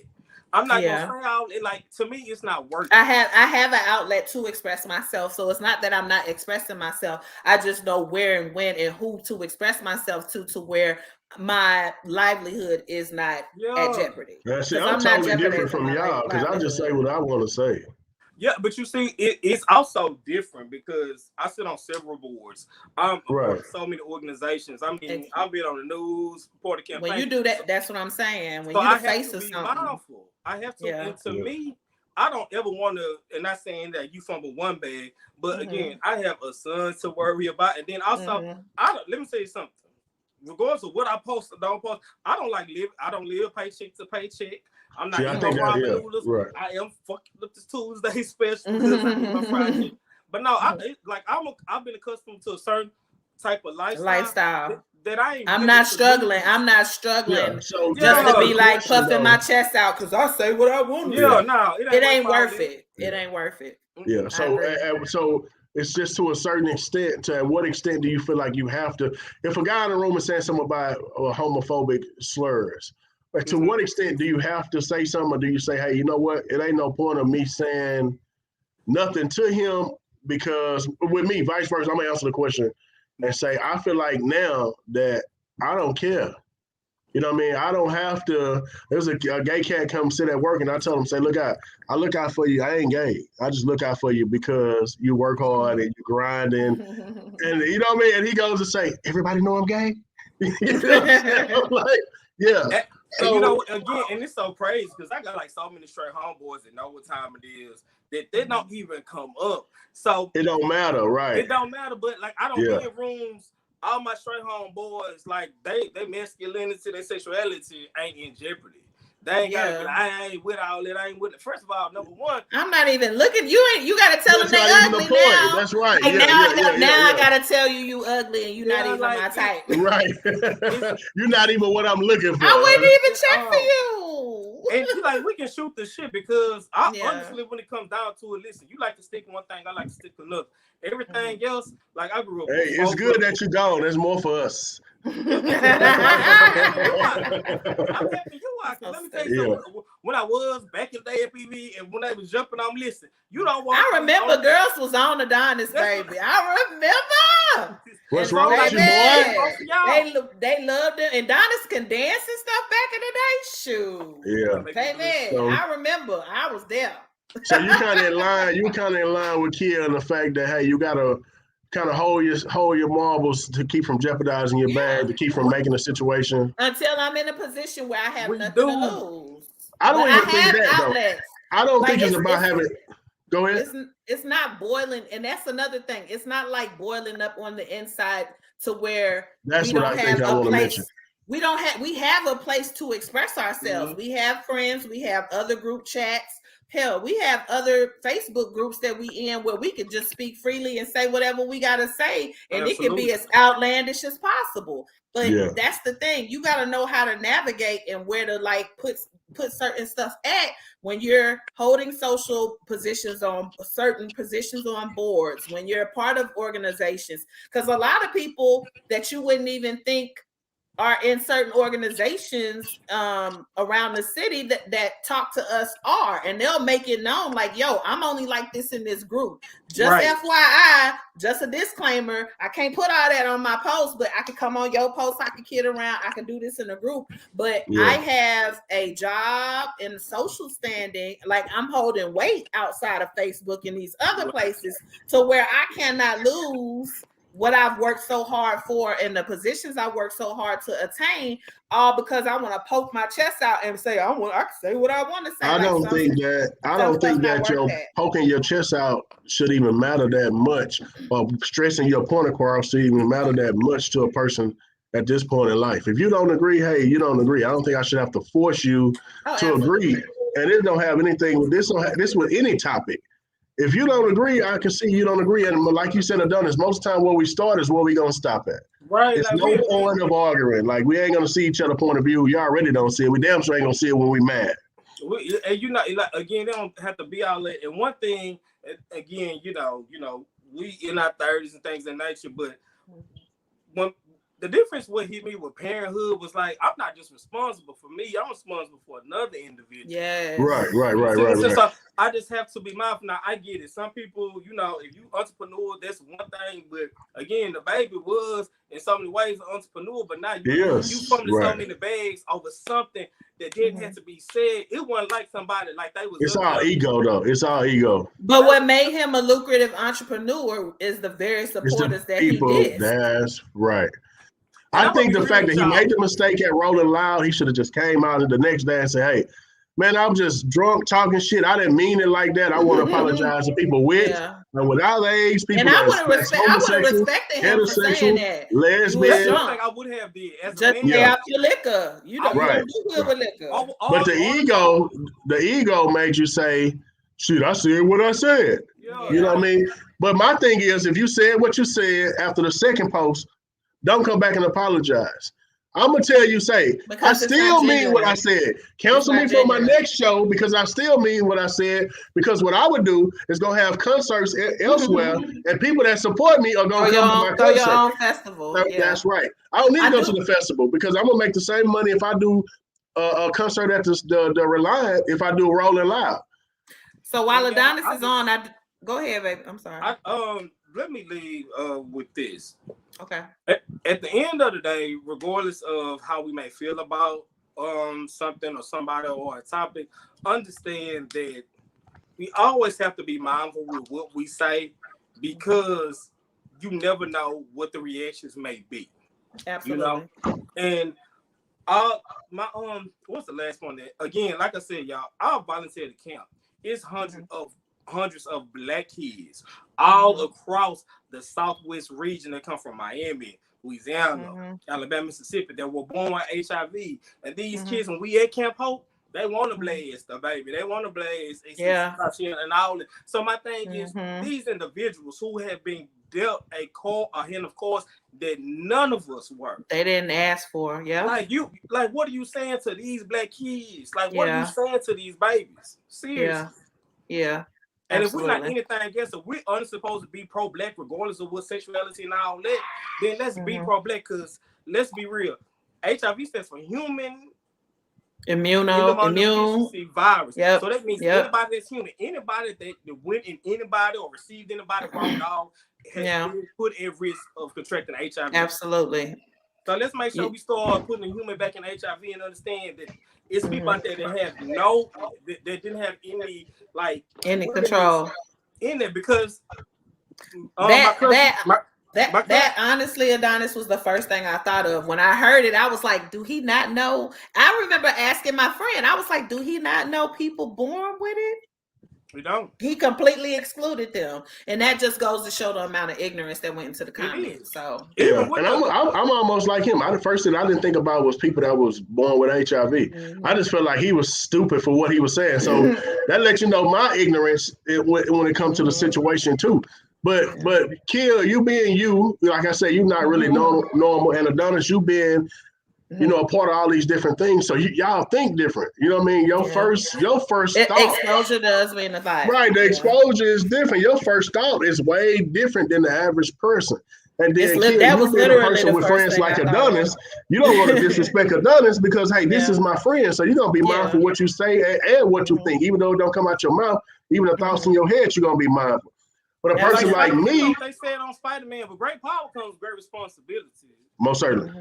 S3: I'm not gonna say all it. Like to me, it's not working.
S2: I have an outlet to express myself, so it's not that I'm not expressing myself. I just know where and when and who to express myself to where my livelihood is not at jeopardy.
S1: See, I'm totally different from y'all because I just say what I want to say.
S3: Yeah, but you see, it's also different because I sit on several boards. I'm part of so many organizations. I mean, I've been on the news, part of campaign.
S2: When you do that, that's what I'm saying. When
S3: so
S2: you're the face of something,
S3: mindful. I have to. And to me, I don't ever want to. And not saying that you fumble one bag, but again, I have a son to worry about, and then also, let me tell you something. Regardless of what I post or don't post, I don't live paycheck to paycheck. I'm not eating no ramen noodles. Right. I am fucking up this Tuesday special because I eat my fried chicken. But no, I've been accustomed to a certain type of lifestyle. That I'm
S2: not struggling. I'm not struggling. Yeah. So just to be like puffing my chest out because I say what I want.
S3: Yeah, no,
S2: it ain't worth it. It ain't worth it.
S1: Yeah. So it's just to a certain extent. To what extent do you feel like you have to? If a guy in the room is saying something about homophobic slurs, like to what extent do you have to say something, or do you say, hey, you know what? It ain't no point of me saying nothing to him because with me, vice versa, I'm gonna answer the question and say, I feel like now that I don't care. You know what I mean? I don't have to. There's a gay cat come sit at work and I tell him, say, look out, I look out for you. I ain't gay. I just look out for you because you work hard and you grinding. And you know what I mean? And he goes to say, everybody know I'm gay? You know what I'm saying? Like, yeah.
S3: So, and you know, again, and it's so crazy because I got like so many straight homeboys that know what time it is that they don't even come up. So
S1: it don't matter, right?
S3: It don't matter, but like I don't be in rooms. All my straight homeboys, like they masculinity, their sexuality ain't in jeopardy. They ain't gotta be like, I ain't with all that. I ain't with it. First of all, number one,
S2: I'm not even looking. You gotta tell them they ugly now.
S1: That's right.
S2: Like I gotta tell you ugly and you're not even my type.
S1: Right. You're not even what I'm looking for.
S2: I wouldn't even check for you.
S3: And like we can shoot the shit because honestly, when it comes down to it, listen, you like to stick one thing, I like to stick another. Everything else, like I grew up.
S1: Hey, it's good that you're gone. There's more for us.
S3: I'm happy you are. Let me tell you something. When I was back in the day at PV and when they was jumping on listen, you don't want.
S2: I remember girls was on the Adonis, baby. I remember.
S1: What's wrong with you, boy?
S2: They loved it. And Adonis can dance and stuff back in the day. Shoot.
S1: Yeah.
S2: Baby, so, I remember. I was there.
S1: So you kind of in line. You kind of in line with Kia and the fact that hey, you gotta kind of hold your marbles to keep from jeopardizing your bag, to keep from making a situation.
S2: Until I'm in a position where I have nothing to lose.
S1: I don't even think that outlets. Though. I don't think it's about having. Go ahead.
S2: It's not boiling, and that's another thing. It's not like boiling up on the inside to where
S1: that's what I think I want to mention.
S2: We have a place to express ourselves. We have friends. We have other group chats. Hell, we have other Facebook groups that we in where we can just speak freely and say whatever we got to say. And it can be as outlandish as possible. But that's the thing. You got to know how to navigate and where to like put certain stuff at when you're holding social positions on certain positions on boards, when you're a part of organizations. Because a lot of people that you wouldn't even think are in certain organizations around the city that talk to us and they'll make it known like, yo, I'm only like this in this group. Just FYI, just a disclaimer. I can't put all that on my post, but I can come on your post. I can kid around. I can do this in a group. But I have a job and social standing. Like I'm holding weight outside of Facebook and these other places to where I cannot lose what I've worked so hard for and the positions I worked so hard to attain, all because I want to poke my chest out and say, I can say what I want to say.
S1: I don't think that your poking your chest out should even matter that much, or stressing your point across should even matter that much to a person at this point in life. If you don't agree, hey, you don't agree. I don't think I should have to force you to agree. And it don't have anything with this with any topic. If you don't agree, I can see you don't agree. And like you said, Adonis, most of the time where we start is where we gonna stop at.
S3: Right.
S1: It's no point of arguing. Like, we ain't gonna see each other's point of view. You already don't see it. We damn sure ain't gonna see it when we mad.
S3: And again, they don't have to be all that. And one thing, again, we in our 30s and things of that nature, but when the difference what hit me with parenthood was like, I'm not just responsible for me, I'm responsible for another individual.
S2: Yeah.
S1: Right.
S3: So I just have to be mindful. Now, I get it. Some people, if you entrepreneur, that's one thing. But again, the baby was in so many ways an entrepreneur, but now you from so many bags over something that didn't have to be said. It wasn't like somebody like they was.
S1: It's all ego, though. It's all ego.
S2: But what made him a lucrative entrepreneur is the very supporters that he did.
S1: That's right. I think the fact that he made the mistake at Rolling Loud, he should have just came out the next day and said, hey, man, I'm just drunk talking shit. I didn't mean it like that. I want to apologize to people with and without age, people.
S2: And I would have respected him for saying that.
S1: Lesbian.
S3: I would have did.
S2: Just pay out your liquor. You don't do good with liquor.
S1: But the ego made you say, shoot, I said what I said. Yeah. You know what I mean? But my thing is, if you said what you said after the second post, don't come back and apologize. I'm going to tell you, I still mean what I said. Cancel me for my next show because I still mean what I said. Because what I would do is go have concerts elsewhere, and people that support me are going to come to my concert.
S2: Your own festival.
S1: That's right. I don't need to go to the festival because I'm going to make the same money if I do a concert at the Reliant if I do a Rolling Loud.
S2: So while Adonis is on, go ahead, baby. I'm sorry.
S3: Let me leave with this.
S2: Okay.
S3: At the end of the day, regardless of how we may feel about something or somebody or a topic, understand that we always have to be mindful with what we say because you never know what the reactions may be.
S2: Absolutely.
S3: And what's the last one? That again, like I said, y'all, our volunteer camp is hundreds of Black kids all across the Southwest region that come from Miami, Louisiana, Alabama, Mississippi, that were born with HIV. And these kids, when we at Camp Hope, they want to blaze the baby. They want to blaze and all that. So my thing is, these individuals who have been dealt a hand of course that none of us were.
S2: They didn't ask for. Yeah.
S3: Like what are you saying to these Black kids? Like what are you saying to these babies? Seriously.
S2: Yeah.
S3: And
S2: absolutely.
S3: If we're not anything against it, we're only supposed to be pro-Black regardless of what sexuality and all that. Then let's be pro-Black because let's be real. HIV stands for human immune virus.
S2: Yep.
S3: So that means anybody that's human, anybody that went in anybody or received anybody from dog has been put at risk of contracting HIV.
S2: Absolutely.
S3: So let's make sure we start putting the human back in HIV and understand that it's people out there that have that didn't have any
S2: control
S3: in it because
S2: that honestly, Adonis, was the first thing I thought of when I heard it. I was like, do he not know? I remember asking my friend, I was like, do he not know people born with it?
S3: We don't.
S2: He completely excluded them, and that just goes to show the amount of ignorance that went into the comments. So
S1: and I'm almost like him. The first thing I didn't think about was people that was born with HIV. I just felt like he was stupid for what he was saying. So that lets you know my ignorance when it comes to the situation too. But Kill, you being you, like I said, you're not really normal, and Adonis, you being a part of all these different things. So y'all think different. You know what I mean? Your first thought.
S2: Exposure does mean the vibe.
S1: Right. The exposure is different. Your first thought is way different than the average person. And then
S2: that was literally a person
S1: with friends like Adonis, you don't want to disrespect Adonis because, hey, this is my friend. So you're going to be mindful what you say and what you think. Even though it don't come out your mouth, even the thoughts in your head, you're going to be mindful. But a person like me.
S3: They said on Spider-Man, with great power comes great responsibility.
S1: Most certainly.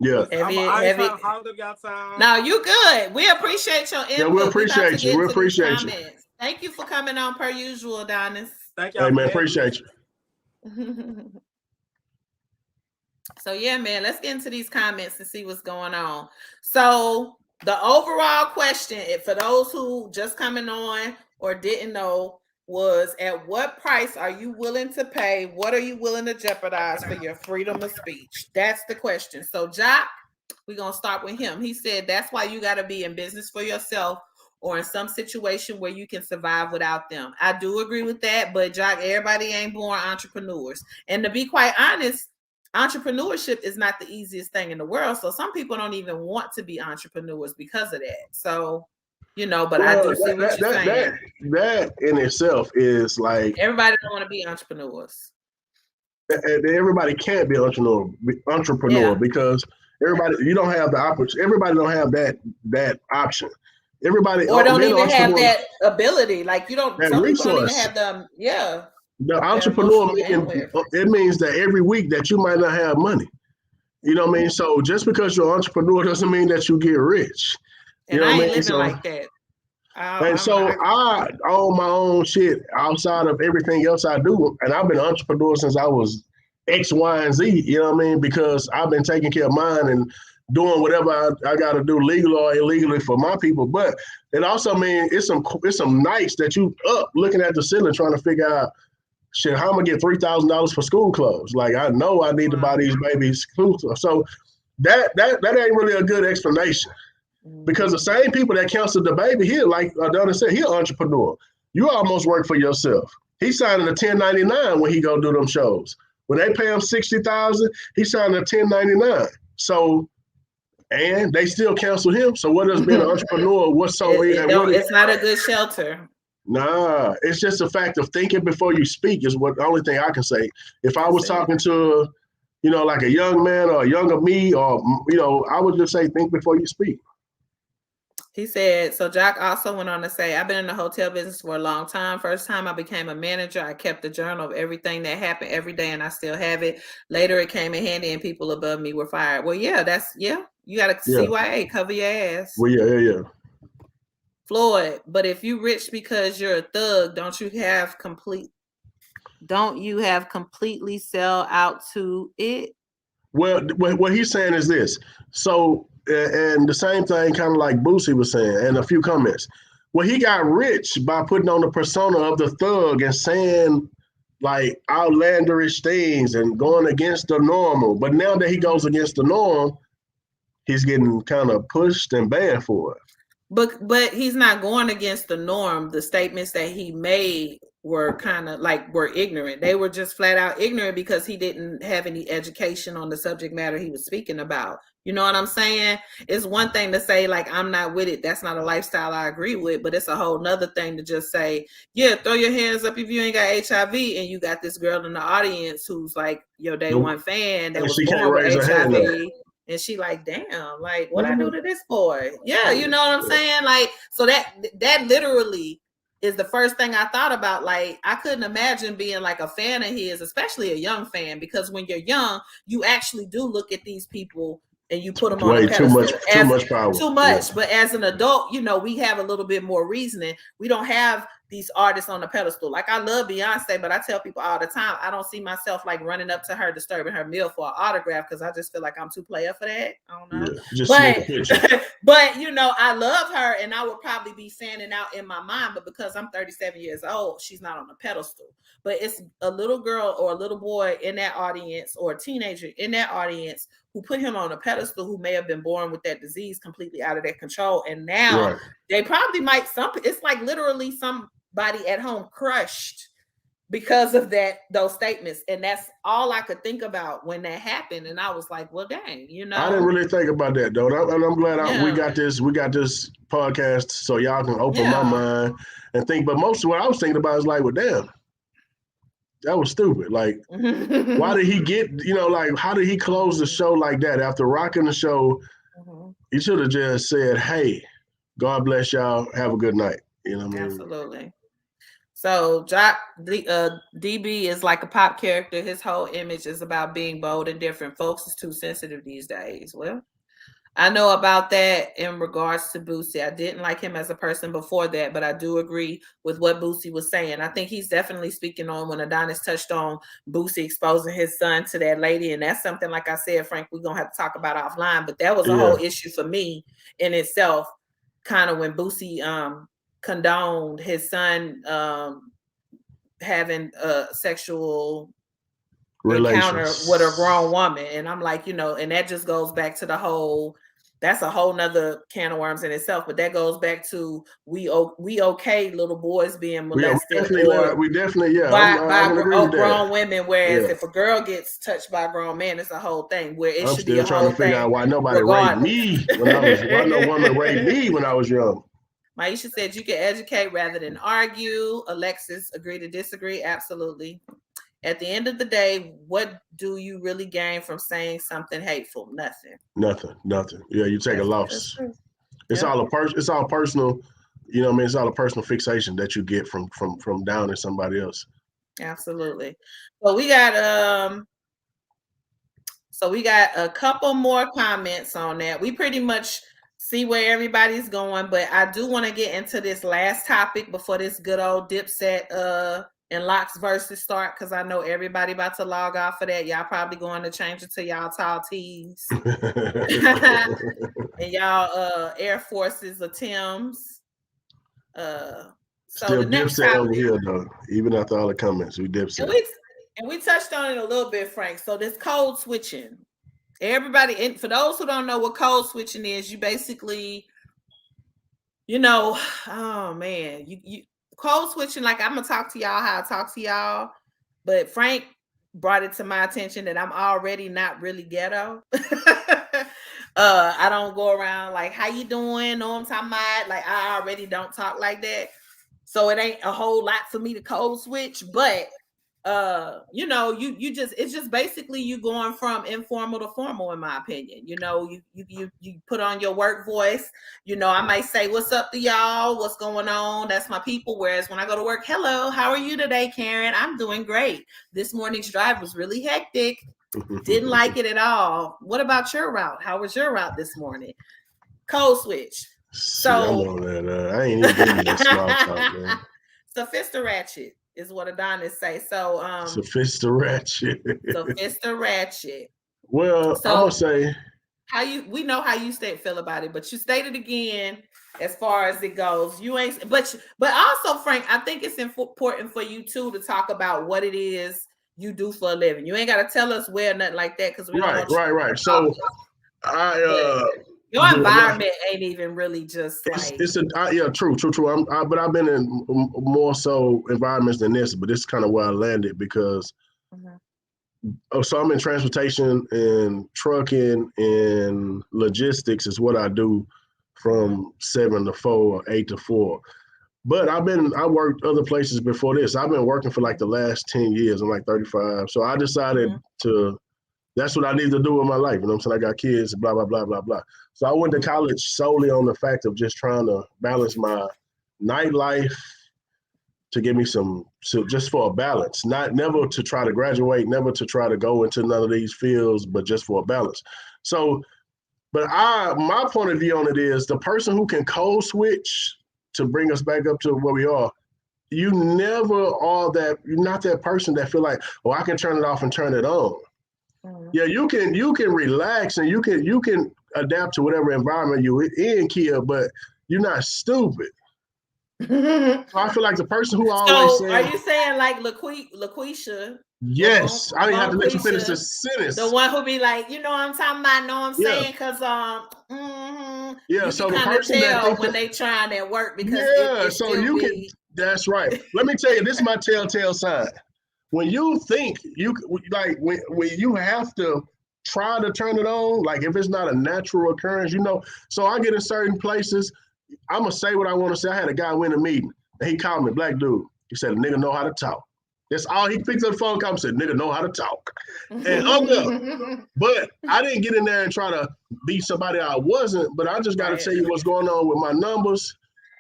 S1: Yeah.
S2: No, you good. We appreciate your input.
S1: Yeah, we appreciate you. We appreciate you.
S2: Thank you for coming on per usual, Adonis.
S3: Thank you.
S1: Hey, man, appreciate you.
S2: So yeah, man, let's get into these comments and see what's going on. So the overall question, for those who just coming on or didn't know, was at what price are you willing to pay? What are you willing to jeopardize for your freedom of speech? That's the question. So Jock, we're going to start with him. He said that's why you got to be in business for yourself or in some situation where you can survive without them. I do agree with that, but Jock, everybody ain't born entrepreneurs. And to be quite honest, entrepreneurship is not the easiest thing in the world. So some people don't even want to be entrepreneurs because of that. So, you know, but I do see what you're saying.
S1: That in itself is like
S2: everybody don't want to be entrepreneurs.
S1: Everybody can't be entrepreneur because everybody, you don't have the opportunity. Everybody don't have that option. Everybody
S2: or don't even have that ability. Like you don't. Some people don't even have them. Yeah.
S1: The entrepreneur it means that every week that you might not have money. You know what I mean? So just because you're an entrepreneur doesn't mean that you get rich.
S2: And I ain't living like that.
S1: I own my own shit outside of everything else I do. And I've been an entrepreneur since I was X, Y, and Z, you know what I mean? Because I've been taking care of mine and doing whatever I got to do legally or illegally for my people. But it also means it's some nights that you up looking at the ceiling trying to figure out, shit, how am I get $3,000 for school clothes? Like I know I need to buy these babies clothes. So that ain't really a good explanation. Because the same people that counseled the baby here, like Donna said, he an entrepreneur. You almost work for yourself. He signed a 1099 when he go do them shows. When they pay him $60,000, he signed a 1099. So, and they still counsel him. So what does being an entrepreneur?
S2: It's not a good shelter.
S1: Nah, it's just a fact of thinking before you speak is the only thing I can say. If I was talking to, like a young man or a younger me, or, I would just say, think before you speak.
S2: He said, so Jock also went on to say, I've been in the hotel business for a long time. First time I became a manager, I kept a journal of everything that happened every day, and I still have it. Later, it came in handy, and people above me were fired. Well, yeah, you got to CYA, cover your ass.
S1: Well, yeah.
S2: Floyd, but if you rich because you're a thug, don't you have completely sell out to it?
S1: Well, what he's saying is this. So, and the same thing kind of like Boosie was saying, and a few comments. Well, he got rich by putting on the persona of the thug and saying like outlandish things and going against the normal. But now that he goes against the norm, he's getting kind of pushed and banned for it.
S2: But he's not going against the norm. The statements that he made were kind of like were ignorant. They were just flat out ignorant because he didn't have any education on the subject matter he was speaking about. You know what I'm saying? It's one thing to say like, I'm not with it. That's not a lifestyle I agree with, but it's a whole nother thing to just say, yeah, throw your hands up if you ain't got HIV and you got this girl in the audience who's like your day one fan that was born with HIV. And she like, damn, like what I do to this boy? Yeah, you know what I'm saying? Like, so that literally is the first thing I thought about. Like, I couldn't imagine being like a fan of his, especially a young fan, because when you're young, you actually do look at these people and you put them on a pedestal.
S1: Too much power.
S2: Too much. Yeah. But as an adult, we have a little bit more reasoning. We don't have these artists on the pedestal. Like, I love Beyonce, but I tell people all the time, I don't see myself like running up to her, disturbing her meal for an autograph, because I just feel like I'm too player for that. I don't know. Yeah, but I love her, and I would probably be fanning out in my mind, but because I'm 37 years old, she's not on the pedestal. But it's a little girl or a little boy in that audience, or a teenager in that audience, who put him on a pedestal, who may have been born with that disease completely out of their control. And now they probably might, it's like literally somebody at home crushed because of those statements. And that's all I could think about when that happened. And I was like, well, dang,
S1: I didn't really think about that though. And I'm glad we got this podcast so y'all can open my mind and think. But most of what I was thinking about is like, well, damn, that was stupid. Like, why did he get, like, how did he close the show like that? After rocking the show, he should have just said, hey, God bless y'all. Have a good night. You know what I mean?
S2: Absolutely. So, DB is like a pop character. His whole image is about being bold and different. Folks is too sensitive these days. Well, I know about that in regards to Boosie. I didn't like him as a person before that, but I do agree with what Boosie was saying. I think he's definitely speaking on when Adonis touched on Boosie exposing his son to that lady. And that's something, like I said, Frank, we're going to have to talk about offline. But that was a whole issue for me in itself, kind of when Boosie condoned his son having a sexual encounter with a grown woman. And I'm like, and that just goes back to the whole, that's a whole nother can of worms in itself, but that goes back to we okay little boys being molested
S1: we definitely
S2: by grown women, whereas if a girl gets touched by a grown man, it's a whole thing where it should be a whole thing. I'm still trying to figure out
S1: why nobody raped me why no woman raped me when I was young.
S2: Maisha said you can educate rather than argue. Alexis, agree to disagree? Absolutely. At the end of the day, what do you really gain from saying something hateful? Nothing.
S1: Yeah, you take a loss. It's all personal. You know what I mean? It's all a personal fixation that you get from downing somebody else.
S2: Absolutely. So we got a couple more comments on that. We pretty much see where everybody's going, but I do want to get into this last topic before this good old Dipset and Locks versus start, because I know everybody about to log off for that. Y'all probably going to change it to y'all tall tees and y'all Air Forces or Timbs. So
S1: still
S2: the next
S1: Dipset
S2: topic,
S1: over here though, even after all the comments, we Dipset.
S2: And we touched on it a little bit, Frank. So this code switching. Everybody, and for those who don't know what code switching is, you basically, oh man, you code switching, like I'm gonna talk to y'all how I talk to y'all, but Frank brought it to my attention that I'm already not really ghetto. I don't go around like, how you doing? Know what I'm talking about? Like, I already don't talk like that. So it ain't a whole lot for me to code switch, but it's just basically you going from informal to formal, in my opinion. You put on your work voice. I might say, what's up to y'all? What's going on? That's my people. Whereas when I go to work, hello, how are you today, Karen? I'm doing great. This morning's drive was really hectic. Didn't like it at all. What about your route? How was your route this morning? Code switch. So
S1: I know that. I ain't even giving you that small talk, man.
S2: Sophista ratchet is what Adonis say. So
S1: Sophista ratchet.
S2: Sophista ratchet.
S1: Well, so, I'm gonna say
S2: we know how you feel about it, but you stated again as far as it goes. You ain't, but also, Frank, I think it's important for you too to talk about what it is you do for a living. You ain't got to tell us where, nothing like that, because we don't
S1: right. So
S2: your environment ain't even really just
S1: true. But I've been in more so environments than this, but this is kind of where I landed because so I'm in transportation and trucking and logistics is what I do from 7 to 4 or 8 to 4. But I worked other places before this. I've been working for like the last 10 years. I'm like 35. So I decided that's what I need to do with my life. You know what I'm saying? I got kids, blah, blah, blah, blah, blah. So I went to college solely on the fact of just trying to balance my nightlife to give me just for a balance, never to try to graduate, never to try to go into none of these fields, but just for a balance. So, but my point of view on it is the person who can code switch to bring us back up to where we are, you're not that person that feel like, oh, I can turn it off and turn it on. Yeah, you can relax and you can adapt to whatever environment you're in, Kia, but you're not stupid. So I feel like the person who always
S2: are you saying like LaQuisha?
S1: Yes, I didn't have to let you finish the sentence.
S2: The one who be like, you know what I'm talking about, know what I'm saying? Because you
S1: so
S2: can
S1: the person
S2: tell when they trying at work because
S1: that's right. Let me tell you, this is my telltale sign. When you think when you have to try to turn it on, like if it's not a natural occurrence, so I get in certain places, I'm going to say what I want to say. I had a guy win a meeting and he called me, black dude. He said, a nigga know how to talk. That's all. He picked up the phone and said, nigga know how to talk. And hung up. But I didn't get in there and try to be somebody I wasn't, but I just got to tell you what's going on with my numbers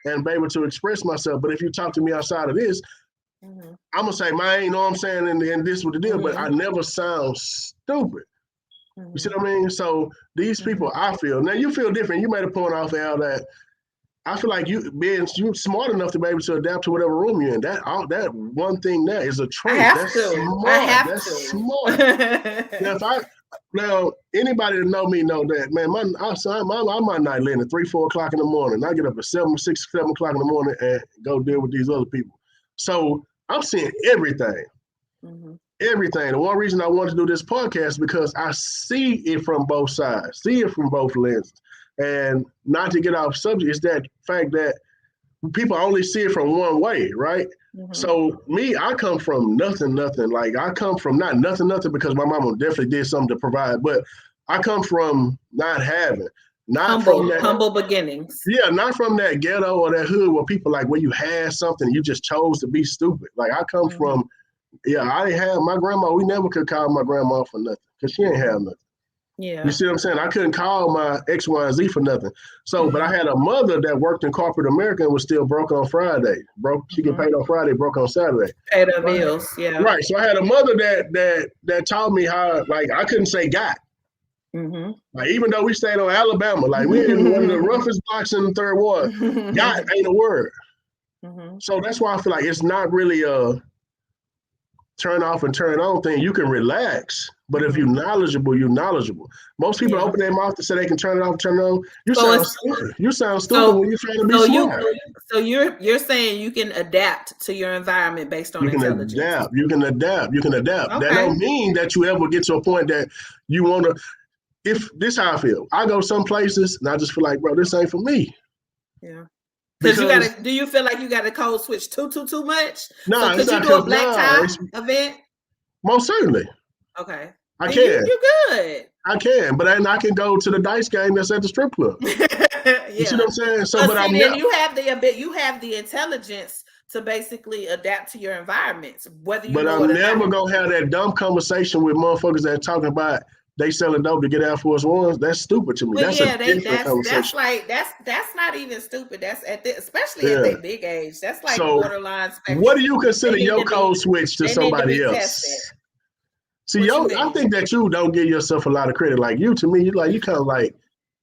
S1: and be able to express myself. But if you talk to me outside of this, I'm going to say, man, you know what I'm saying? And this was the deal, but I never sound stupid. You see what I mean? So these people, I feel, now you feel different. You made a point off Al that I feel like you smart enough to be able to adapt to whatever room you're in. That one thing there is a trait. That's smart. Smart. Now anybody that know me know that, man. I might not land at 3-4 o'clock in the morning. I get up at 7 o'clock in the morning and go deal with these other people. So I'm seeing everything. Everything. The one reason I wanted to do this podcast is because I see it from both sides, see it from both lenses. And not to get off subject, is that fact that people only see it from one way, right? So me, I come from nothing. Like I come from not nothing because my mama definitely did something to provide, but I come from not having,
S2: humble beginnings.
S1: Yeah, not from that ghetto or that hood where people like where you had something, you just chose to be stupid. Like I come from, I didn't have my grandma. We never could call my grandma for nothing because she ain't have nothing.
S2: Yeah.
S1: You see what I'm saying? I couldn't call my X, Y, and Z for nothing. So, but I had a mother that worked in corporate America and was still broke on Friday. She get paid on Friday, broke on Saturday.
S2: Paid her bills, yeah.
S1: Right. So I had a mother that taught me how, like, I couldn't say got. Like, even though we stayed on Alabama, like we in one of the roughest blocks in the third ward, got ain't a word. So that's why I feel like it's not really a turn off and turn on thing. You can relax, but if you're knowledgeable, you're knowledgeable. Most people open their mouth to say they can turn it off, turn it on. You sound stupid when you're trying to be smart.
S2: So you're saying you can adapt to your environment based on intelligence.
S1: You can adapt. Okay. That don't mean that you ever get to a point that you want to. If this how I feel, I go some places and I just feel like, bro, this ain't for me.
S2: Yeah. Because do you feel like you got to code switch too much?
S1: No,
S2: so could you do a black tie event?
S1: Most certainly.
S2: Okay.
S1: I can.
S2: You're good.
S1: I can, but then I can go to the dice game that's at the strip club. You see what I'm saying? So, but
S2: you have the intelligence to basically adapt to your environments, whether you. But
S1: I'm never gonna have that dumb conversation with motherfuckers that talking about they selling dope to get Air Force Ones. That's stupid to me.
S2: Well,
S1: that's a different conversation.
S2: That's not even stupid. That's especially at their big age. That's like borderline spectrum.
S1: What do you consider your code switch to somebody else? See, I think that you don't give yourself a lot of credit. Like you, to me, you kind of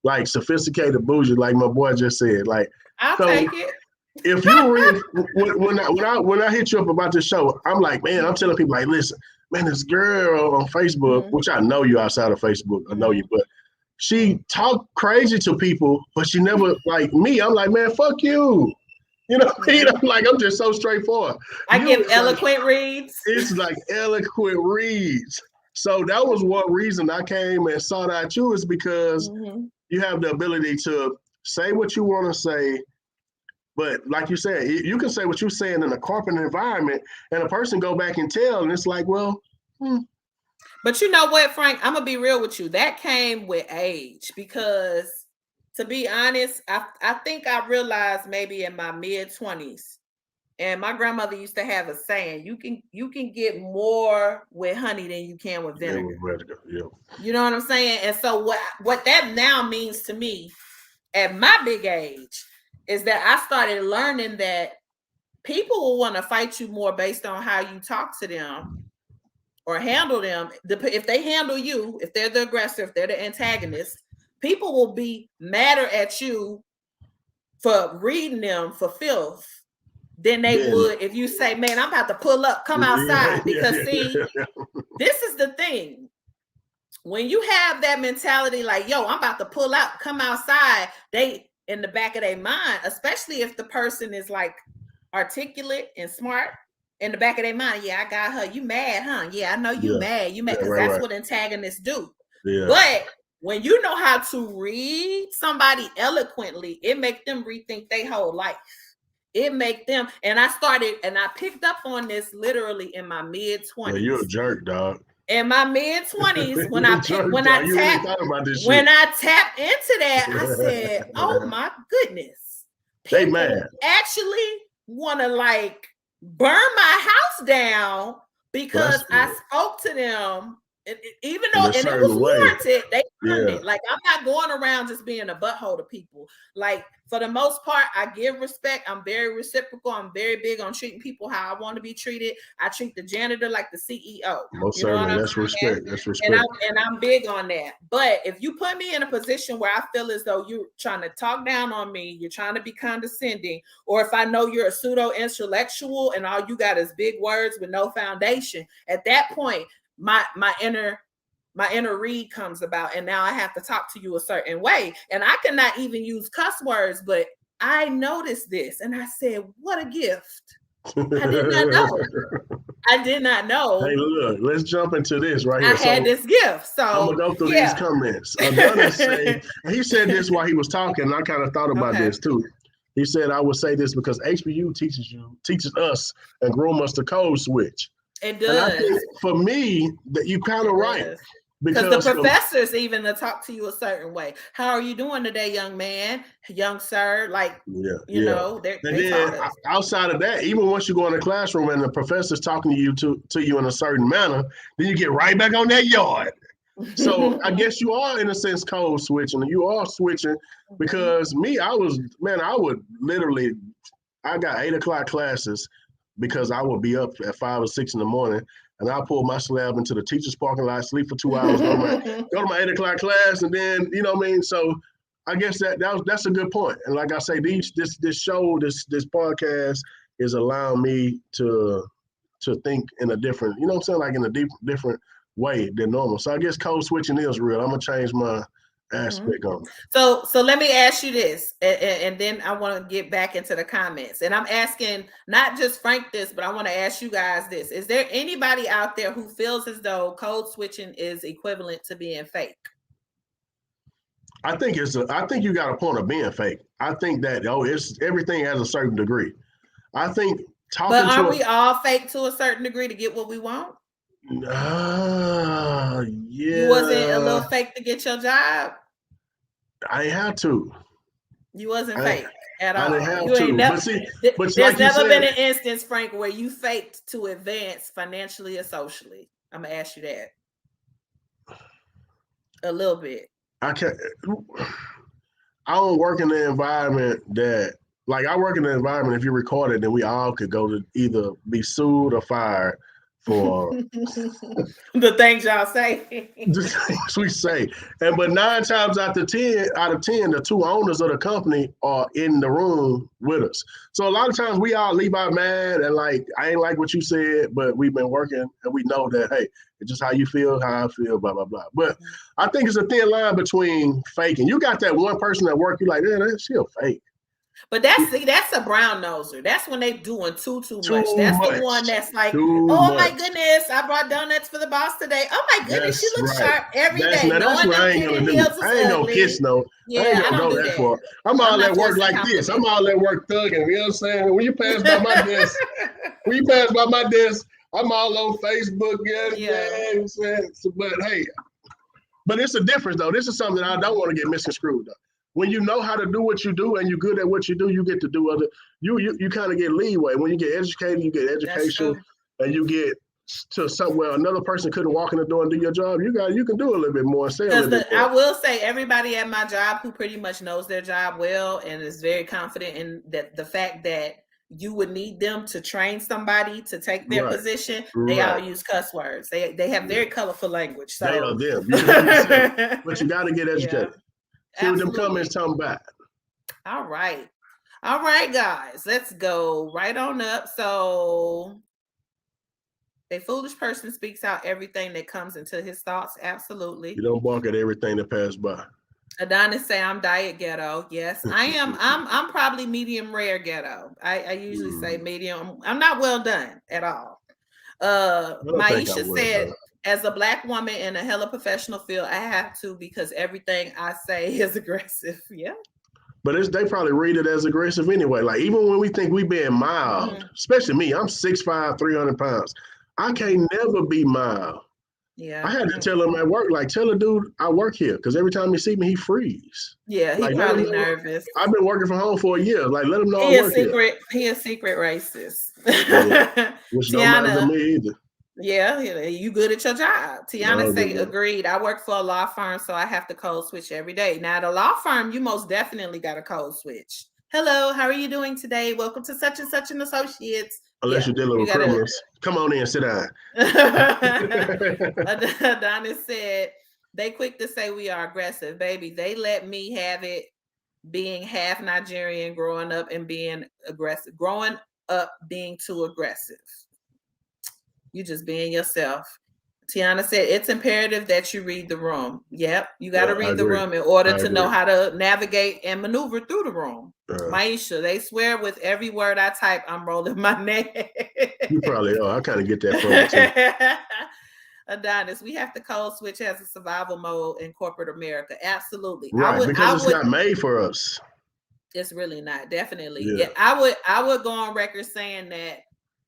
S1: like sophisticated bougie, like my boy just said. Like
S2: I'll take it.
S1: If you read when I hit you up about this show, I'm like, man, I'm telling people like, listen. Man, this girl on Facebook, which I know you outside of Facebook, I know you, but she talk crazy to people, but she never like me. I'm like, man, fuck you. You know what I mean? I'm like, I'm just so straightforward.
S2: I give eloquent reads.
S1: It's like eloquent reads. So that was one reason I came and sought out you is because you have the ability to say what you want to say. But like you said, you can say what you're saying in a corporate environment and a person go back and tell, and it's like, well.
S2: But you know what, Frank? I'm going to be real with you. That came with age because, to be honest, I think I realized maybe in my mid-20s, and my grandmother used to have a saying, you can get more with honey than you can with vinegar.
S1: Yeah.
S2: You know what I'm saying? And so what that now means to me at my big age is that I started learning that people will want to fight you more based on how you talk to them or handle them. If they handle you, if they're the aggressor, if they're the antagonist, people will be madder at you for reading them for filth than they would if you say, man, I'm about to pull up, come outside. Because see, this is the thing. When you have that mentality like, yo, I'm about to pull out, come outside, they in the back of their mind, especially if the person is like articulate and smart, in the back of their mind, I got her. You mad, huh? Yeah, I know you mad. You mad because that's what antagonists do. Yeah. But when you know how to read somebody eloquently, it makes them rethink their whole life. It make them, and I picked up on this literally in my mid-20s.
S1: Yeah, you're a jerk, dog.
S2: In my mid-20s, when I tapped into that, I said, "Oh my goodness,
S1: they mad.
S2: Actually want to like burn my house down because I spoke to them Even though and it was warranted, they earned it. Like, I'm not going around just being a butthole to people. Like, for the most part, I give respect. I'm very reciprocal. I'm very big on treating people how I want to be treated. I treat the janitor like the CEO.
S1: Most certainly, that's respect. That's respect.
S2: And I'm big on that. But if you put me in a position where I feel as though you're trying to talk down on me, you're trying to be condescending, or if I know you're a pseudo intellectual and all you got is big words with no foundation, at that point, my inner read comes about, and now I have to talk to you a certain way, and I cannot even use cuss words, but I noticed this and I said, what a gift. I did not know. I did not know.
S1: Hey, look, let's jump into this right here.
S2: I had this gift, so
S1: I'm gonna go through these comments. Adonis he said this while he was talking, and I kind of thought about this too. He said, I would say this because HBU teaches us and groom us to code switch.
S2: It does.
S1: And I think for me, that you kind of right.
S2: Because the professors even to talk to you a certain way. How are you doing today, young man, young sir? Like, you know, they
S1: outside of that, even once you go in the classroom and the professor's talking to you in a certain manner, then you get right back on that yard. So I guess you are, in a sense, code switching. You are switching because I would literally, I got 8 o'clock classes because I would be up at 5 or 6 in the morning, and I pull my slab into the teacher's parking lot, sleep for 2 hours, go to my 8 o'clock class, and then, you know what I mean? So I guess that's a good point. And like I say, this show, this podcast is allowing me to think in a different, you know what I'm saying, like in a different way than normal. So I guess code switching is real. I'm gonna change my aspect on it.
S2: So let me ask you this, and then I want to get back into the comments. And I'm asking not just Frank this, but I want to ask you guys this: is there anybody out there who feels as though code switching is equivalent to being fake?
S1: I think you got a point of being fake. I think that it's everything has a certain degree. I think
S2: but aren't we all fake to a certain degree to get what we want?
S1: Yeah.
S2: You wasn't a little fake to get your job?
S1: I ain't had to.
S2: You wasn't fake at all.
S1: I didn't have
S2: you
S1: to.
S2: Ain't never,
S1: but
S2: there's never been an instance, Frank, where you faked to advance financially or socially. I'm gonna ask you that. A little bit.
S1: I don't work in the environment that, like, I work in the environment, if you record it, then we all could go to either be sued or fired for
S2: the things y'all say.
S1: The things we say. But 9 times out of 10, the 2 owners of the company are in the room with us. So a lot of times we all leave out mad and like, I ain't like what you said, but we've been working and we know that, hey, it's just how you feel, how I feel, blah, blah, blah. But I think it's a thin line between faking. You got that one person at work, you're like, yeah, she a fake.
S2: But that's a brown noser. That's when they doing too much. That's the one that's like, my goodness, I brought donuts for the boss today. Oh my goodness, she looks sharp every day.
S1: That's what I ain't gonna do. I ain't gonna kiss no.
S2: Yeah,
S1: I ain't gonna go that far. I'm all at work like this. I'm all at work thugging. You know what I'm saying? When you pass by my desk, I'm all on Facebook. But hey, but it's a difference though. This is something I don't want to get misconstrued though. When you know how to do what you do and you're good at what you do, you get to do other. You kind of get leeway. When you get educated, you get education, and you get to somewhere another person couldn't walk in the door and do your job. You can do a little bit more.
S2: I will say everybody at my job who pretty much knows their job well and is very confident in that the fact that you would need them to train somebody to take their position. They all use cuss words. They have very colorful language. So
S1: they are them. But you got to get educated. See what them comments talking about.
S2: All right, guys, let's go right on up. So, a foolish person speaks out everything that comes into his thoughts. Absolutely.
S1: You don't bark at everything that passes by.
S2: Adonis say I'm diet ghetto. Yes, I am. I'm probably medium rare ghetto. I usually say medium. I'm not well done at all. Maisha said, as a Black woman in a hella professional field, I have to because everything I say is aggressive. Yeah.
S1: But they probably read it as aggressive anyway. Like, even when we think we being mild, especially me, I'm 6'5", 300 pounds. I can't never be mild.
S2: Yeah.
S1: I had to tell him at work, like, tell the dude I work here, because every time he see me, he freeze.
S2: Yeah, he's probably nervous.
S1: I've been working from home for a year. Like, let him know I work here.
S2: He a secret racist.
S1: Which don't matter to me either.
S2: Yeah, you good at your job. Tiana say agreed. I work for a law firm, so I have to code switch every day. Now, at a law firm, you most definitely got to code switch. Hello, how are you doing today? Welcome to such and such an associates.
S1: Unless you're dealing with criminals. Come on in, sit down.
S2: Adonis said, they quick to say we are aggressive. Baby, they let me have it being half Nigerian, growing up and being aggressive. Growing up being too aggressive. You just being yourself. Tiana said, it's imperative that you read the room. Yep, you got to read the room in order to know how to navigate and maneuver through the room. Maisha, they swear with every word I type, I'm rolling my neck.
S1: You probably are. I kind of get that from you too.
S2: Adonis, we have to code switch as a survival mode in corporate America. Absolutely.
S1: Right, because it's not made for us.
S2: It's really not. Definitely. Yeah, I would go on record saying that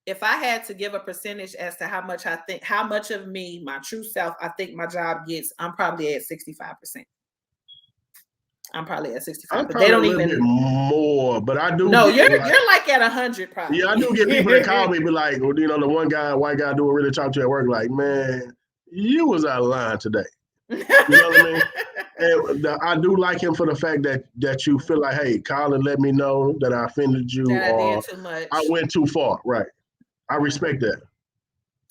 S2: if I had to give a percentage as to how much of me, my true self, I think my job gets, I'm probably at 65%. I'm probably at 65%. But they don't even
S1: more, but I do.
S2: No, you're like at 100 probably.
S1: Yeah, I do get people that call me, be like, well, you know, the one guy, white guy, do really talk to you at work, like, man, you was out of line today. You know what I mean? And I do like him for the fact that you feel like, hey, call and let me know that I offended you or
S2: too much.
S1: I went too far. Right. I respect that.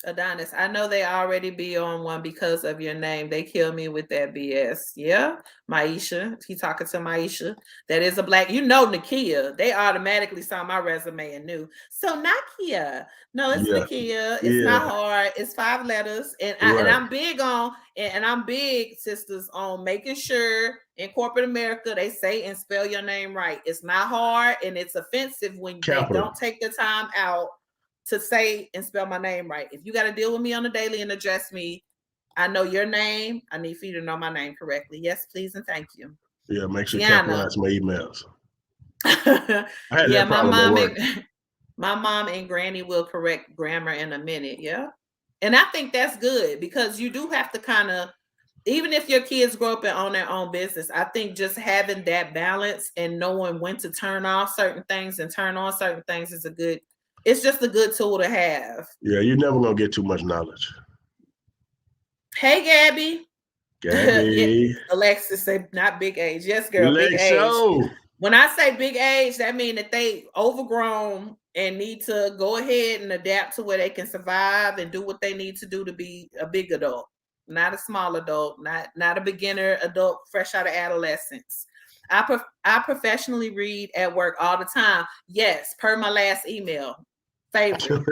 S2: Adonis, I know they already be on one because of your name. They kill me with that BS. Yeah. Maisha. He talking to Maisha. That is a black. You know Nakia. They automatically saw my resume and knew. So Nakia. No, it's Nakia. It's not hard. It's 5 letters. And I'm big on, and I'm big, sisters, on making sure in corporate America they say and spell your name right. It's not hard and it's offensive when they don't take the time out to say and spell my name right. If you got to deal with me on a daily and address me, I know your name. I need for you to know my name correctly. Yes, please, and thank you.
S1: Yeah, make sure you capitalize my emails.
S2: Yeah, my mom and granny will correct grammar in a minute. Yeah. And I think that's good because you do have to kind of, even if your kids grow up and own their own business, I think just having that balance and knowing when to turn off certain things and turn on certain things is it's just a good tool to have.
S1: Yeah, you're never going to get too much knowledge.
S2: Hey, Gabby.
S1: Gabby.
S2: Alexis said, not big age. Yes, girl, big age. When I say big age, that means that they overgrown and need to go ahead and adapt to where they can survive and do what they need to do to be a big adult, not a small adult, not a beginner adult fresh out of adolescence. I professionally read at work all the time. Yes, per my last email. Favorite.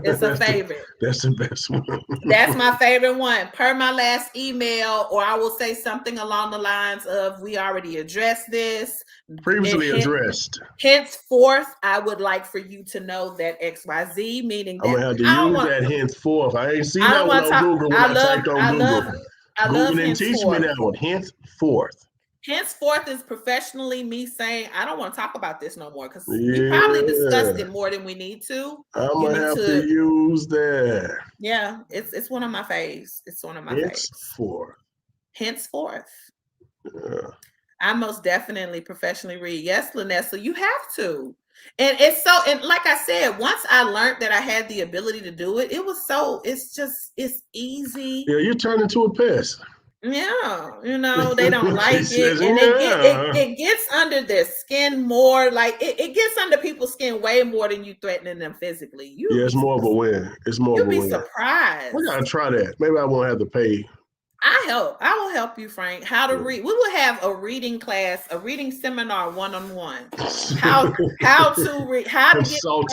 S2: It's a favorite.
S1: That's the best one.
S2: That's my favorite one. Per my last email, or I will say something along the lines of, we already addressed this.
S1: Previously addressed.
S2: Henceforth, I would like for you to know that XYZ, meaning that
S1: I'm gonna have to use that henceforth. I ain't seen that one on Google when I typed on Google. Google didn't teach me that one. Henceforth.
S2: Henceforth is professionally me saying, I don't want to talk about this no more because we probably discussed it more than we need to.
S1: I'm going to have to use that.
S2: Yeah, it's one of my faves. It's one of my faves. Henceforth. Yeah. I most definitely professionally read. Yes, Lanessa, you have to. And and like I said, once I learned that I had the ability to do it, it's easy.
S1: Yeah, you turn into a pest.
S2: Yeah, you know, they don't like it. And it gets under their skin more. Like it gets under people's skin way more than you threatening them physically.
S1: It's more of a win. It's more of a win.
S2: You'll be surprised.
S1: We gotta try that. Maybe I won't have to pay.
S2: I will help you, Frank. How to read. We will have a reading class, a reading seminar 1-on-1. How to read, how to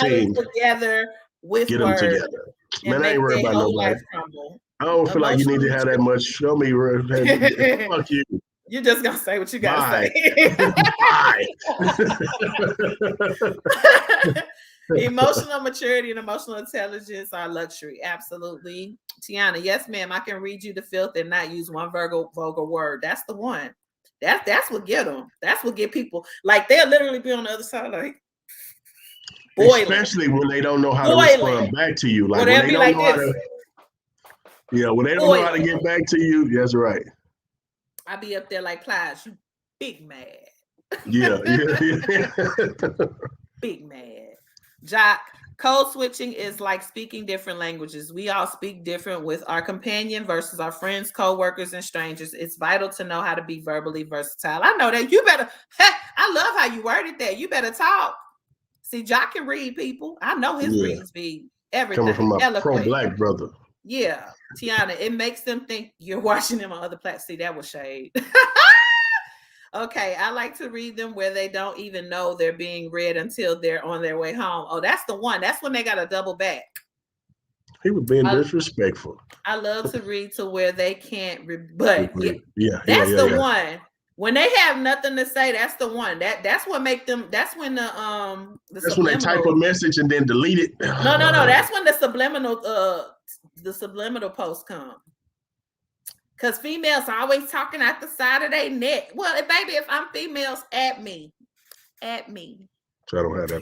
S2: get together with
S1: get them together. Man, I ain't worried about nobody. I don't feel like you need to have that much. Show me. Fuck you.
S2: You're just going to say what you got to say. Emotional maturity and emotional intelligence are luxury. Absolutely. Tiana, yes, ma'am. I can read you the filth and not use one vulgar word. That's the one. That's what get them. That's what get people. Like, they'll literally be on the other side like, boiling.
S1: Especially when they don't know how to respond back to you. Like, when they don't know how to... Yeah, when they don't know how to get back to you, that's right.
S2: I be up there like Plies, you big mad.
S1: Yeah.
S2: Big mad. Jock, Code switching is like speaking different languages. We all speak different with our companion versus our friends, co-workers, and strangers. It's vital to know how to be verbally versatile. I know that. You better, I love how you worded that. You better talk. See, Jock can read people. I know his reads be everything.
S1: Coming from my pro-black brother.
S2: Yeah, Tiana, it makes them think you're watching them on other platforms. See, that was shade. Okay, I like to read them where they don't even know they're being read until they're on their way home. Oh, that's the one. That's when they got to double back.
S1: He was being disrespectful.
S2: I love to read to where they can't, but
S1: that's
S2: the one. When they have nothing to say, that's the one. That's what make them. That's when
S1: that's when they type a message and then delete it.
S2: No. That's when the subliminal posts come. Because females are always talking out the side of their neck. Well, baby, if I'm females, at me.
S1: So I don't have that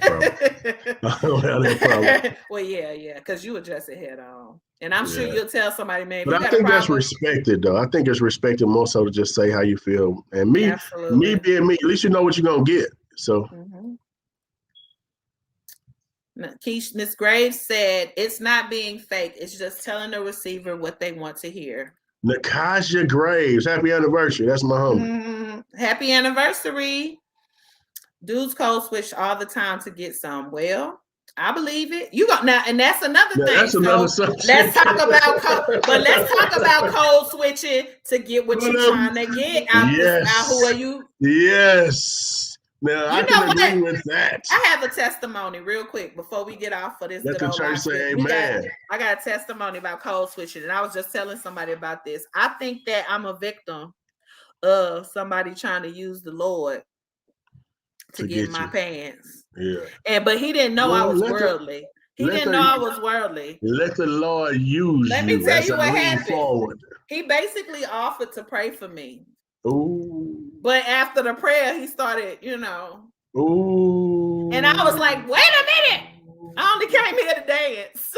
S1: problem.
S2: Well, yeah, because you address it head on. And I'm sure you'll tell somebody, man.
S1: But I think that's respected, though. I think it's respected more so to just say how you feel. And me being me, at least you know what you're going to get. So.
S2: Miss Graves said, it's not being fake. It's just telling the receiver what they want to hear.
S1: Nakasha Graves, happy anniversary. That's my homie.
S2: Happy anniversary. Dudes code switch all the time to get some. Well, I believe it. You got now, and that's another thing.
S1: That's another subject.
S2: Let's talk about code switching to get what you're trying to get out. Who are you?
S1: Yes. Now, I can agree with that.
S2: I have a testimony real quick before we get off for this.
S1: Let the church say amen.
S2: I got a testimony about code switching, and I was just telling somebody about this. I think that I'm a victim of somebody trying to use the Lord to get in my pants.
S1: Yeah.
S2: But he didn't know I was worldly. He didn't know I was worldly.
S1: Let the Lord use you.
S2: Let me tell you what happened. Forward. He basically offered to pray for me.
S1: Ooh.
S2: But after the prayer, he started,
S1: Ooh.
S2: And I was like, wait a minute. I only came here to dance.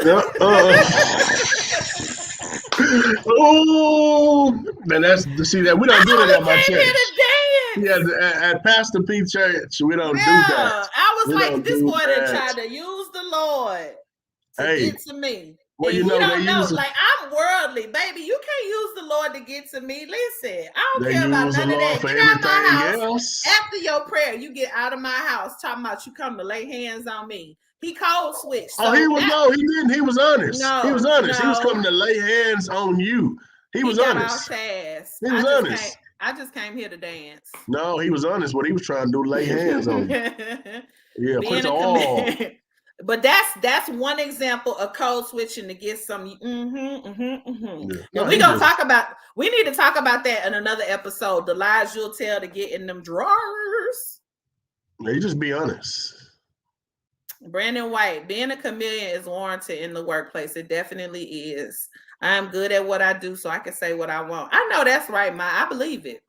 S1: Ooh. Man, see that we don't do that at my church.
S2: Here to dance.
S1: Yeah, at Pastor P Church, we don't do that.
S2: I was like, this boy that tried to use the Lord to get to me.
S1: Well,
S2: you don't know. Like, I'm worldly, baby. You can't use the Lord to get to me. Listen, I don't care about none of that. Get out of my house. After your prayer, you get out of my house. Talking about you come to lay hands on me. He code switched. So
S1: he didn't. He was honest. He was honest. He was coming to lay hands on you. He was honest. He was honest.
S2: I just came here to dance.
S1: No, he was honest. What he was trying to do, lay hands on you. Yeah, put the all.
S2: But that's one example of code switching to get some. We gonna talk about. We need to talk about that in another episode. The lies you'll tell to get in them drawers.
S1: You just be honest.
S2: Brandon White, being a chameleon is warranted in the workplace. It definitely is. I'm good at what I do, so I can say what I want. I know that's right, I believe it.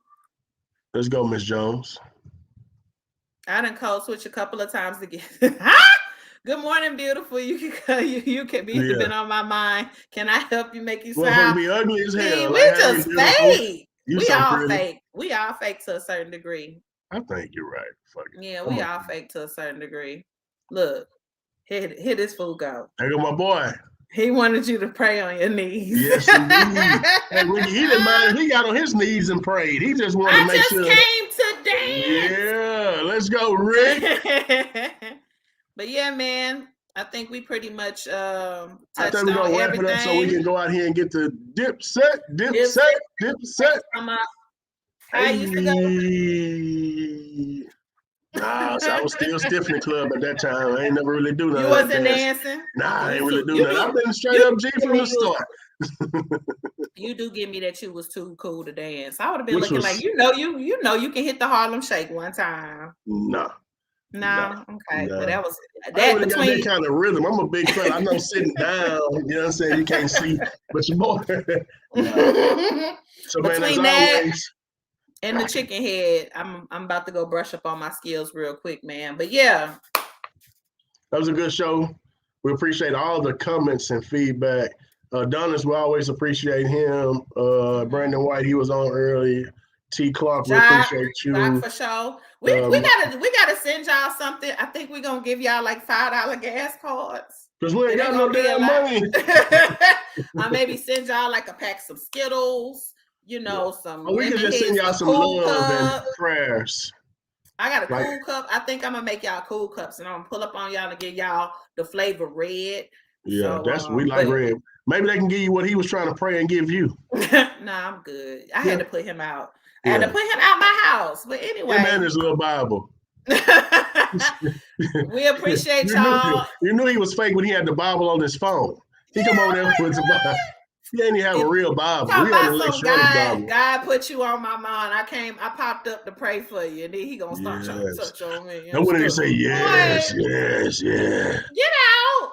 S1: Let's go, Miss Jones.
S2: I done code switch a couple of times to get. Good morning, beautiful. You can be been on my mind. Can I help you make you smile?
S1: Well, be ugly as hell.
S2: We just fake. We all fake. We all fake to a certain degree.
S1: I think you're right. Fuck it.
S2: Yeah, we all fake to a certain degree. Look, here this fool go.
S1: There go my boy.
S2: He wanted you to pray on your knees.
S1: Yes, indeed. Hey, Ricky, he didn't mind. He got on his knees and prayed. He just wanted to make sure.
S2: I just came to dance.
S1: Yeah, let's go, Rick.
S2: But yeah, man, I think we pretty much touched
S1: I think we're
S2: on
S1: gonna wrap
S2: everything.
S1: it up so we can go out here and get the dip set.
S2: I used to go.
S1: So I was still stiff in the club at that time. I ain't never really do nothing.
S2: You wasn't dancing?
S1: Nah, I ain't really do nothing. I've been straight up G from the start.
S2: You do give me that you was too cool to dance. I would have been looking like you can hit the Harlem Shake one time.
S1: No.
S2: Okay.
S1: No.
S2: But that was
S1: that between that kind of rhythm. I'm a big fan. I know sitting down, you know what I'm saying? You can't see, but you're more. So man, as always.
S2: And the chicken head, I'm about to go brush up on my skills real quick, man. But yeah.
S1: That was a good show. We appreciate all the comments and feedback. Donis, we always appreciate him. Brandon White, he was on early. T. Clark, we appreciate you.
S2: Jock for sure. We gotta send y'all something. I think we're gonna give y'all like $5 gas cards.
S1: Because we ain't got no damn money.
S2: I maybe send y'all like a pack of Skittles, you know, some.
S1: We can just send y'all some love and prayers.
S2: I got a cool cup. I think I'm gonna make y'all cool cups, and I'm gonna pull up on y'all to give y'all the flavor red.
S1: Yeah, so, we like red. Maybe they can give you what he was trying to pray and give you.
S2: Nah, I'm good. I had to put him out. I had to put him out my house. But anyway,
S1: him and his little Bible.
S2: We appreciate y'all.
S1: You knew he was fake when he had the Bible on his phone. He come over there with the Bible. He didn't even have a real Bible.
S2: He had an electronic Bible. God put you on my mind. I popped up to pray for you, and then he gonna start trying to touch on me.
S1: And when they say yes.
S2: Get out.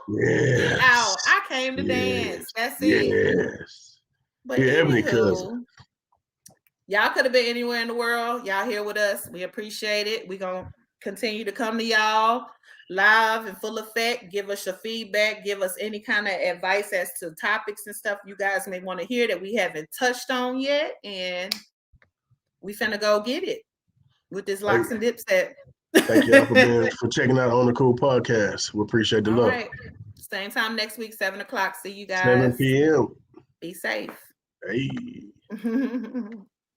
S1: Yes.
S2: Get out. I came to dance. That's it.
S1: Yes.
S2: But anywho, y'all could have been anywhere in the world. Y'all here with us. We appreciate it. We're gonna continue to come to y'all live in full effect. Give us your feedback. Give us any kind of advice as to topics and stuff you guys may want to hear that we haven't touched on yet. And we finna go get it with this Locks and Dip set.
S1: Thank y'all for checking out On the Cool podcast. We appreciate the love.
S2: Right. Same time next week, 7 o'clock. See you guys.
S1: 7 p.m.
S2: Be safe.
S1: Hey.